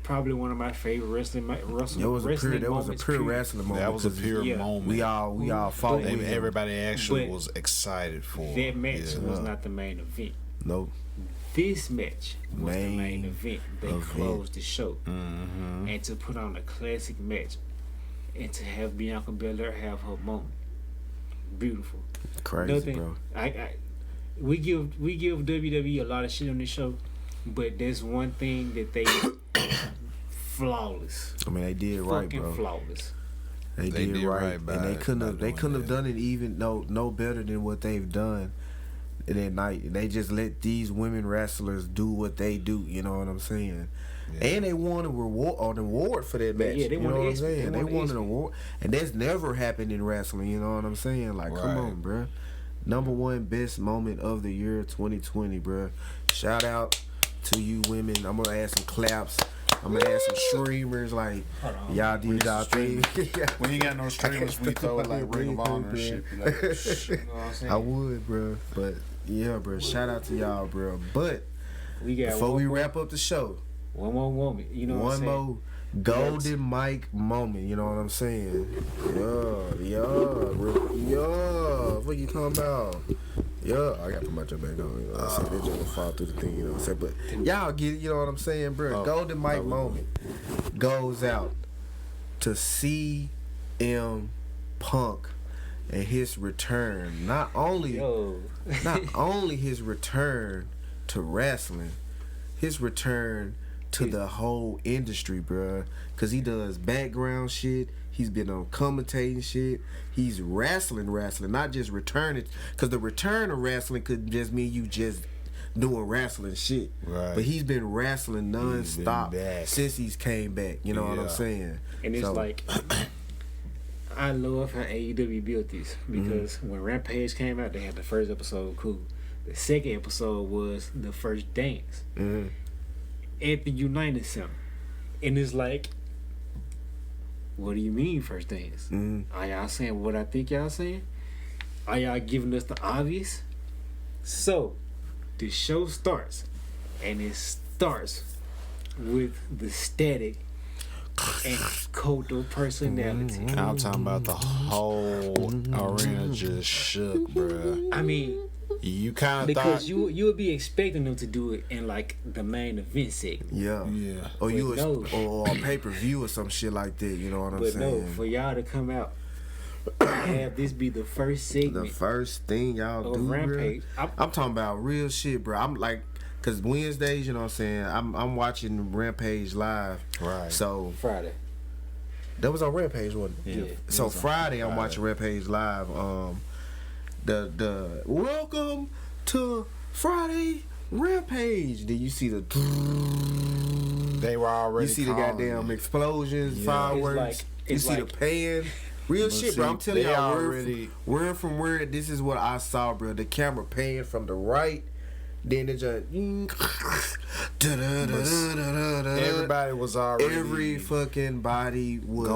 Speaker 2: probably one of my favorite wrestling
Speaker 1: that was a
Speaker 2: moments,
Speaker 1: pure
Speaker 2: period.
Speaker 1: wrestling moment.
Speaker 3: That was a
Speaker 1: 'cause
Speaker 3: pure
Speaker 2: Yeah.
Speaker 3: moment.
Speaker 1: We all fought
Speaker 2: But-
Speaker 1: with him.
Speaker 3: Everybody actually
Speaker 2: But
Speaker 3: was excited for
Speaker 2: That match
Speaker 3: yeah.
Speaker 2: was not the main event.
Speaker 1: Nope.
Speaker 2: This match was the
Speaker 1: Main
Speaker 2: main event that
Speaker 1: event.
Speaker 2: closed the show.
Speaker 3: Mm-hmm.
Speaker 2: And to put on a classic match and to have Bianca Belair have her moment. Beautiful.
Speaker 1: Crazy,
Speaker 2: Nothing.
Speaker 1: bro.
Speaker 2: We give WWE a lot of shit on this show, but there's one thing that they flawless.
Speaker 1: I mean, they did right,
Speaker 2: Fucking
Speaker 1: bro.
Speaker 2: flawless.
Speaker 1: They
Speaker 3: They
Speaker 1: did
Speaker 3: did
Speaker 1: right,
Speaker 3: right by-
Speaker 1: and they couldn't
Speaker 3: by
Speaker 1: have. They
Speaker 3: doing
Speaker 1: couldn't have
Speaker 3: that.
Speaker 1: done it even no better than what they've done in that night. They just let these women wrestlers do what they do. You know what I'm saying?
Speaker 3: Yeah.
Speaker 1: And they won an award for that match.
Speaker 2: Yeah, they
Speaker 1: you
Speaker 2: won
Speaker 1: know
Speaker 2: an
Speaker 1: what I'm
Speaker 2: ESPY.
Speaker 1: saying?
Speaker 2: They
Speaker 1: They
Speaker 2: won
Speaker 1: won
Speaker 2: an
Speaker 1: an award, and that's never happened in wrestling. You know what I'm saying? Like, come
Speaker 3: Right.
Speaker 1: on, bro. Number one best moment of the year 2020, bro. Shout out to you women. I'm gonna add some claps. I'm gonna add some streamers. Like,
Speaker 2: Hold on.
Speaker 1: y'all did y'all thing.
Speaker 3: When you got no streamers, we throw like Ring of Honor and shit. Be like,
Speaker 2: You know what I'm saying?
Speaker 1: I would, bro. But yeah, bro. Shout out to y'all, bro. But
Speaker 2: We got
Speaker 1: before we
Speaker 2: one,
Speaker 1: wrap up the show,
Speaker 2: one more moment. You know what I'm
Speaker 1: one
Speaker 2: saying?
Speaker 1: more golden mic moment. You know what I'm saying? Yeah. What you talking about? Yeah, I got to put my jump back on. You know what I'm saying? That jump will fall through the thing. You know what I'm saying? But y'all get it. You know what I'm saying, bro?
Speaker 3: Oh,
Speaker 1: Golden mic
Speaker 3: we-
Speaker 1: moment goes out to CM Punk and his return. Not only
Speaker 2: Yo.
Speaker 1: his return to wrestling, his return to the whole industry, bruh. Cause he does background shit. He's been on commentating shit. He's wrestling, not just returning. Because the return of wrestling could just mean you just doing wrestling shit.
Speaker 3: Right.
Speaker 1: But he's been wrestling non-stop since he's came back. You know what I'm saying?
Speaker 2: And it's like, I love how AEW built this. Because when Rampage came out, they had the first episode, cool. The second episode was the first dance at the United Center. And it's like, what do you mean first dance? Are y'all saying what I think y'all saying? Are y'all giving us the obvious? So, the show starts, and it starts with the static and cult of personality.
Speaker 3: I'm talking about the whole arena just shook, bruh.
Speaker 2: I mean,
Speaker 3: you kind of
Speaker 2: because
Speaker 3: thought
Speaker 2: you would be expecting them to do it in like the main event segment.
Speaker 1: Yeah. Or or pay-per-view or some shit like that. You know what I'm saying?
Speaker 2: But no, for y'all to come out and have this be the first segment,
Speaker 1: the first thing y'all do,
Speaker 2: Rampage.
Speaker 1: I'm talking about real shit, bro. I'm like, cause Wednesdays, you know what I'm saying? I'm watching Rampage live.
Speaker 3: Right.
Speaker 1: So
Speaker 2: Friday.
Speaker 1: That was on Rampage, wasn't it?
Speaker 2: Yeah.
Speaker 1: So Friday, I'm watching Rampage live. The welcome to Friday Rampage. Then you see the
Speaker 3: they were already.
Speaker 1: You see the goddamn explosions, fireworks. You see the pan. Real shit, bro. I'm telling y'all, word from word. This is what I saw, bro. The camera pan from the right. Then it just
Speaker 3: everybody was already
Speaker 1: every fucking body was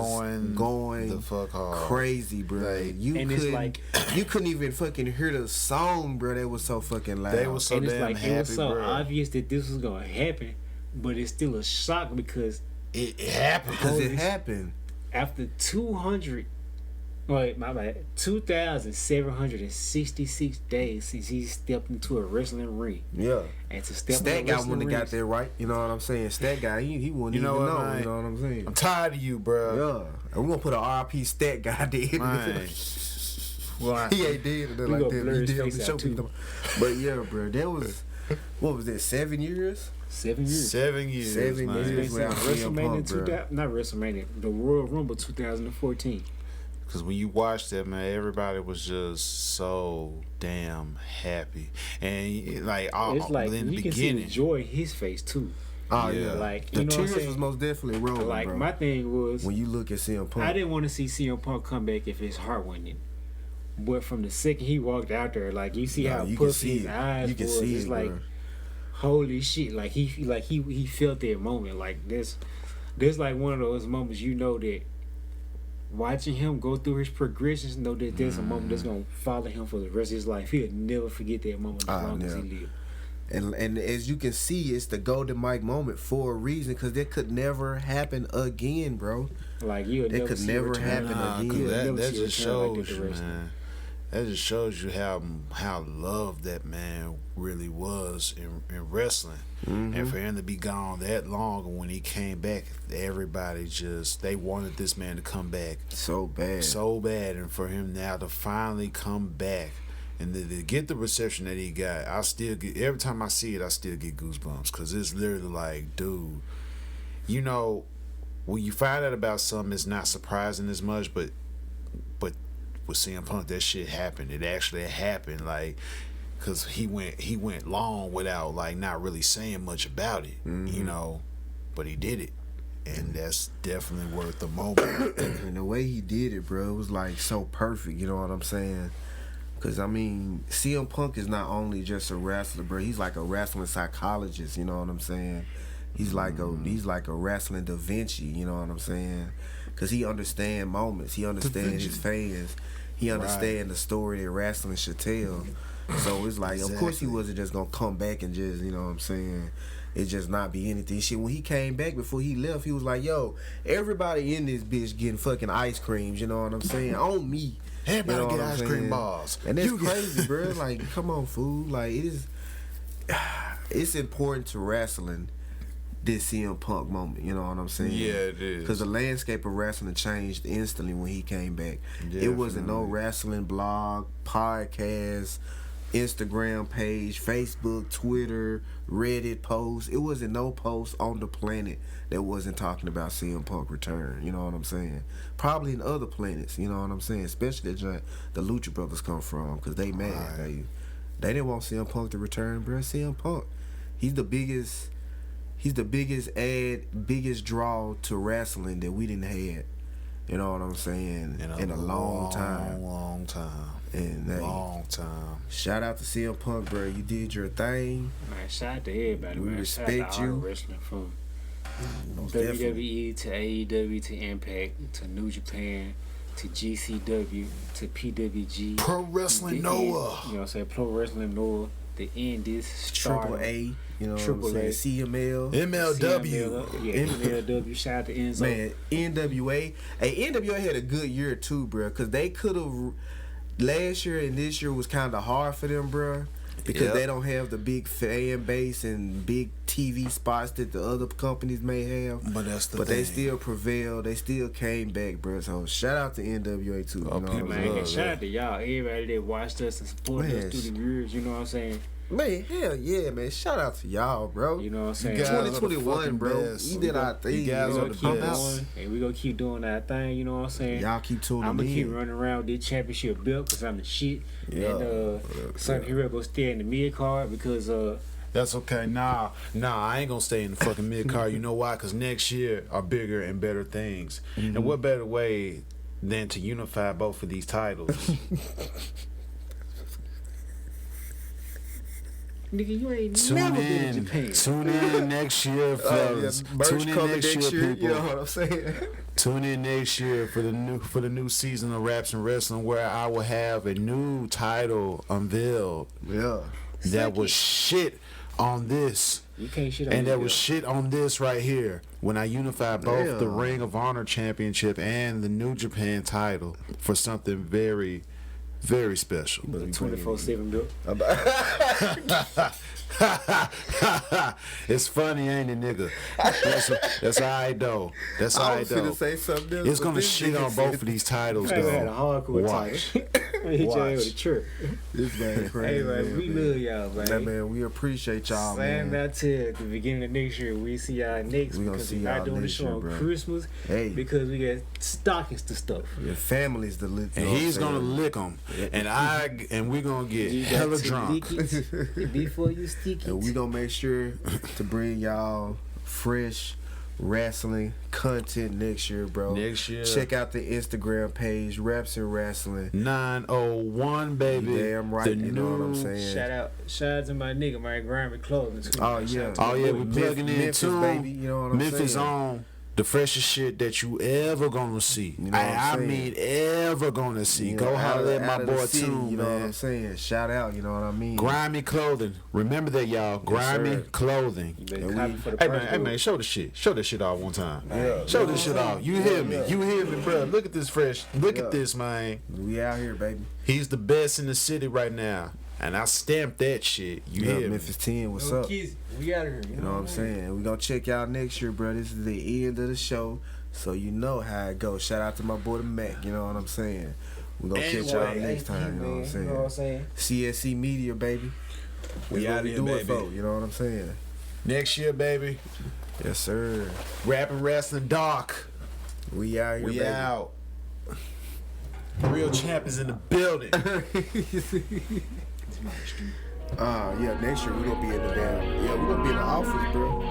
Speaker 1: going
Speaker 3: the fuck hard.
Speaker 1: Crazy, bro.
Speaker 3: Like,
Speaker 1: you couldn't even fucking hear the song, bro. They was so fucking loud.
Speaker 3: They was so
Speaker 2: and it's
Speaker 3: damn
Speaker 2: like
Speaker 3: happy,
Speaker 2: it was so
Speaker 3: bro.
Speaker 2: obvious that this was gonna happen, but it's still a shock because
Speaker 3: it happened.
Speaker 1: Because it happened
Speaker 2: after 2,766 days since he stepped into a wrestling ring.
Speaker 1: Yeah.
Speaker 2: And to step
Speaker 1: Stat guy wouldn't have got there right. You know what I'm saying? Stat guy, he wouldn't even know.
Speaker 3: Man?
Speaker 1: You know what I'm saying?
Speaker 3: I'm tired of you, bro.
Speaker 1: Yeah. And we're going to put an RP stat guy there.
Speaker 3: Well,
Speaker 1: he ain't dead or like that. He did on the show. But yeah, bro, that was, what was that, 7 years?
Speaker 2: 7 years.
Speaker 3: 7 years.
Speaker 1: 7 years.
Speaker 2: WrestleMania, not WrestleMania, the Royal Rumble 2014.
Speaker 3: Because when you watched that, man, everybody was just so damn happy, and like
Speaker 2: it's like
Speaker 3: in the
Speaker 2: you
Speaker 3: beginning,
Speaker 2: can see the joy in his face too.
Speaker 1: Oh yeah,
Speaker 2: like
Speaker 1: the
Speaker 2: you know
Speaker 1: tears was most definitely rolling.
Speaker 2: Like
Speaker 1: bro.
Speaker 2: my thing was
Speaker 1: when you look at CM Punk,
Speaker 2: I didn't want to see CM Punk come back if his heart wasn't in. But from the second he walked out there, like you see how puffy his eyes
Speaker 1: you can
Speaker 2: was.
Speaker 1: See
Speaker 2: it's
Speaker 1: it,
Speaker 2: like
Speaker 1: bro.
Speaker 2: Holy shit! Like he felt that moment. Like this like one of those moments you know that. Watching him go through his progressions, know that there's a moment that's gonna follow him for the rest of his life. He'll never forget that moment as long as he lives.
Speaker 1: And as you can see, it's the Golden Mike moment for a reason, because that could never happen again, bro.
Speaker 2: Like it
Speaker 1: could never happen again.
Speaker 3: That just shows you, man. That just shows you how loved that man really was in wrestling. And for him to be gone that long, and when he came back, everybody they wanted this man to come back
Speaker 1: so bad,
Speaker 3: and for him now to finally come back and to get the reception that he got, I still get, every time I see it, I still get goosebumps, because it's literally like, dude, you know, when you find out about something, it's not surprising as much, but with CM Punk, that shit happened. It actually happened, like, because he went long without, like, not really saying much about it, you know, but he did it, and that's definitely worth the moment.
Speaker 1: And the way he did it, bro, it was like so perfect. You know what I'm saying? Because I mean, CM Punk is not only just a wrestler, bro. He's like a wrestling psychologist. You know what I'm saying? He's like a wrestling Da Vinci. You know what I'm saying? Because he understand moments. He understand his fans. He understand the story that wrestling should tell. So it's like, of course he wasn't just gonna come back and just, you know what I'm saying, it just not be anything. Shit, when he came back, before he left, he was like, yo, everybody in this bitch getting fucking ice creams, you know what I'm saying, on me.
Speaker 3: Everybody,
Speaker 1: you know
Speaker 3: get ice cream balls.
Speaker 1: And that's crazy, bro. Like, come on, fool. Like, it's important to wrestling, this CM Punk moment, you know what I'm saying?
Speaker 3: Yeah, it is.
Speaker 1: Because the landscape of wrestling changed instantly when he came back. Definitely. It wasn't no wrestling blog, podcast, Instagram page, Facebook, Twitter, Reddit posts. It wasn't no post on the planet that wasn't talking about CM Punk return. You know what I'm saying? Probably in other planets. You know what I'm saying? Especially the Lucha Brothers come from, because they mad. Right. They didn't want CM Punk to return, bro. CM Punk, he's the biggest biggest draw to wrestling that we didn't have. You know what I'm saying? In a long time.
Speaker 3: Long time.
Speaker 1: And long
Speaker 3: time.
Speaker 1: Shout out to CM Punk, bro. You did your thing.
Speaker 2: Man, shout out to everybody,
Speaker 1: we
Speaker 2: man.
Speaker 1: respect
Speaker 2: shout out to
Speaker 1: you.
Speaker 2: All wrestling from
Speaker 1: Definitely.
Speaker 2: WWE to AEW to Impact to New Japan to GCW to PWG.
Speaker 3: Pro Wrestling Noah.
Speaker 2: You know what I'm saying? Pro Wrestling Noah. The Indies.
Speaker 1: Triple A. You know
Speaker 2: Triple
Speaker 1: what I'm saying? CML.
Speaker 3: MLW.
Speaker 2: Yeah, MLW. Shout out to Enzo.
Speaker 1: Man, NWA. Hey, NWA had a good year too, bro. Because they could have... Last year and this year was kind of hard for them, bro. Because they don't have the big fan base and big TV spots that the other companies may have.
Speaker 3: But that's the thing.
Speaker 1: They still prevailed. They still came back, bro. So shout out to NWA too.
Speaker 3: Oh,
Speaker 1: you know what I'm
Speaker 2: Man,
Speaker 1: saying?
Speaker 2: shout out to y'all. Everybody that watched us and supported us through the years. You know what I'm saying?
Speaker 1: Man, hell yeah, man. Shout out to y'all, bro.
Speaker 2: You know what I'm saying?
Speaker 1: 2021, bro. We did our thing.
Speaker 3: You guys are the
Speaker 2: keep
Speaker 3: best.
Speaker 2: going, and we gonna keep doing our thing. You know what I'm saying?
Speaker 1: Y'all keep tuning in.
Speaker 2: I'm gonna keep running around with this championship belt because I'm the shit.
Speaker 1: Yeah.
Speaker 2: And Son Hero gonna stay in the mid card because
Speaker 3: That's okay. Nah, I ain't gonna stay in the fucking mid card. You know why? Because next year are bigger and better things.
Speaker 1: Mm-hmm.
Speaker 3: And what better way than to unify both of these titles?
Speaker 2: nigga, you ain't never been in Japan.
Speaker 3: Tune in next year, fellas. Tune in next year, people.
Speaker 1: You know what I'm saying?
Speaker 3: Tune in next year for the new season of Raps and Wrestling, where I will have a new title unveiled.
Speaker 1: Yeah.
Speaker 3: That was shit on this.
Speaker 2: You can't shit on
Speaker 3: And
Speaker 2: this
Speaker 3: that was
Speaker 2: belt.
Speaker 3: shit on this right here. When I unify both the Ring of Honor Championship and the New Japan title for something very, very special.
Speaker 2: The 24/7 belt.
Speaker 3: It's funny, ain't it, nigga? That's alright though. That's
Speaker 1: I
Speaker 3: alright
Speaker 1: was
Speaker 3: though.
Speaker 1: gonna say something else.
Speaker 3: It's
Speaker 1: but
Speaker 3: gonna
Speaker 1: this
Speaker 3: shit
Speaker 1: nigga
Speaker 3: on
Speaker 1: said-
Speaker 3: both of these titles,
Speaker 2: I had a
Speaker 3: though.
Speaker 2: hardcore
Speaker 3: Watch.
Speaker 2: title. I hit your ass with a chirp.
Speaker 1: This man crazy.
Speaker 2: Hey man, we love y'all, man.
Speaker 1: That man, we appreciate y'all,
Speaker 2: Slam
Speaker 1: man.
Speaker 2: that to the beginning of next year. We see y'all next
Speaker 1: We gonna
Speaker 2: because
Speaker 1: see
Speaker 2: we're not
Speaker 1: y'all
Speaker 2: doing the
Speaker 1: next
Speaker 2: show
Speaker 1: year,
Speaker 2: on
Speaker 1: bro.
Speaker 2: Christmas
Speaker 1: Hey.
Speaker 2: because we got stockings to stuff.
Speaker 1: Your family's the lit.
Speaker 3: And he's gonna lick them, and we're gonna get
Speaker 2: You got
Speaker 3: hella
Speaker 2: two
Speaker 3: drunk.
Speaker 2: dickies before you stick it.
Speaker 1: And we gonna make sure to bring y'all fresh wrestling content next year, bro.
Speaker 3: Next year.
Speaker 1: Check out the Instagram page, Raps and Wrestling.
Speaker 3: 901, baby.
Speaker 1: You damn right,
Speaker 3: The
Speaker 1: you know what I'm
Speaker 3: new-
Speaker 1: saying?
Speaker 2: Shout out to my nigga, my Grimy Clothing. Too.
Speaker 1: Oh, yeah.
Speaker 2: Shout out to
Speaker 3: Oh
Speaker 2: my
Speaker 3: yeah,
Speaker 2: boy.
Speaker 3: we plugging in
Speaker 1: Memphis,
Speaker 3: too.
Speaker 1: baby, you know what I'm
Speaker 3: Memphis
Speaker 1: saying?
Speaker 3: on the freshest shit that you ever gonna see.
Speaker 1: You know what I'm
Speaker 3: I
Speaker 1: saying?
Speaker 3: mean, ever gonna see.
Speaker 1: You
Speaker 3: Go
Speaker 1: know,
Speaker 3: holler at my
Speaker 1: out of the
Speaker 3: boy
Speaker 1: city,
Speaker 3: too,
Speaker 1: you know what I'm
Speaker 3: man.
Speaker 1: saying? Shout out, you know what I mean?
Speaker 3: Grimy Clothing. Remember that, y'all. Grimy
Speaker 1: sir.
Speaker 3: Clothing.
Speaker 2: You better
Speaker 1: And
Speaker 2: copy
Speaker 1: we-
Speaker 2: for the
Speaker 3: Hey
Speaker 2: first
Speaker 3: man,
Speaker 2: book.
Speaker 3: show the shit. Show this shit off one time.
Speaker 1: Yeah.
Speaker 3: Show this shit off. You hear me?
Speaker 1: Yeah.
Speaker 3: You hear me, bro? Look at this fresh. Look
Speaker 1: Yeah.
Speaker 3: at this, man.
Speaker 1: We out here, baby.
Speaker 3: He's the best in the city right now, and I stamped that shit. You
Speaker 1: Yeah,
Speaker 3: hear me?
Speaker 1: Memphis 10, what's
Speaker 2: Yo,
Speaker 1: up?
Speaker 2: kids, we out of here.
Speaker 1: You know what I'm saying? We gonna check y'all next year, bro. This is the end of the show, so you know how it goes. Shout out to my boy the Mac. You know what I'm saying? We gonna catch y'all
Speaker 3: Anyway,
Speaker 1: next time. You know what I'm
Speaker 2: You know what I'm
Speaker 1: saying?
Speaker 2: saying?
Speaker 1: CSC Media, baby.
Speaker 3: We
Speaker 1: That's what
Speaker 3: out
Speaker 1: we
Speaker 3: here,
Speaker 1: do it
Speaker 3: baby.
Speaker 1: for. You know what I'm saying?
Speaker 3: Next year, baby.
Speaker 1: Yes, sir.
Speaker 3: Rap and Wrestling Doc.
Speaker 1: We out here,
Speaker 3: We
Speaker 1: baby.
Speaker 3: out. Real champ is in the building.
Speaker 1: Yeah, next year we gonna be in the damn. Yeah, we gonna be in the office, bro.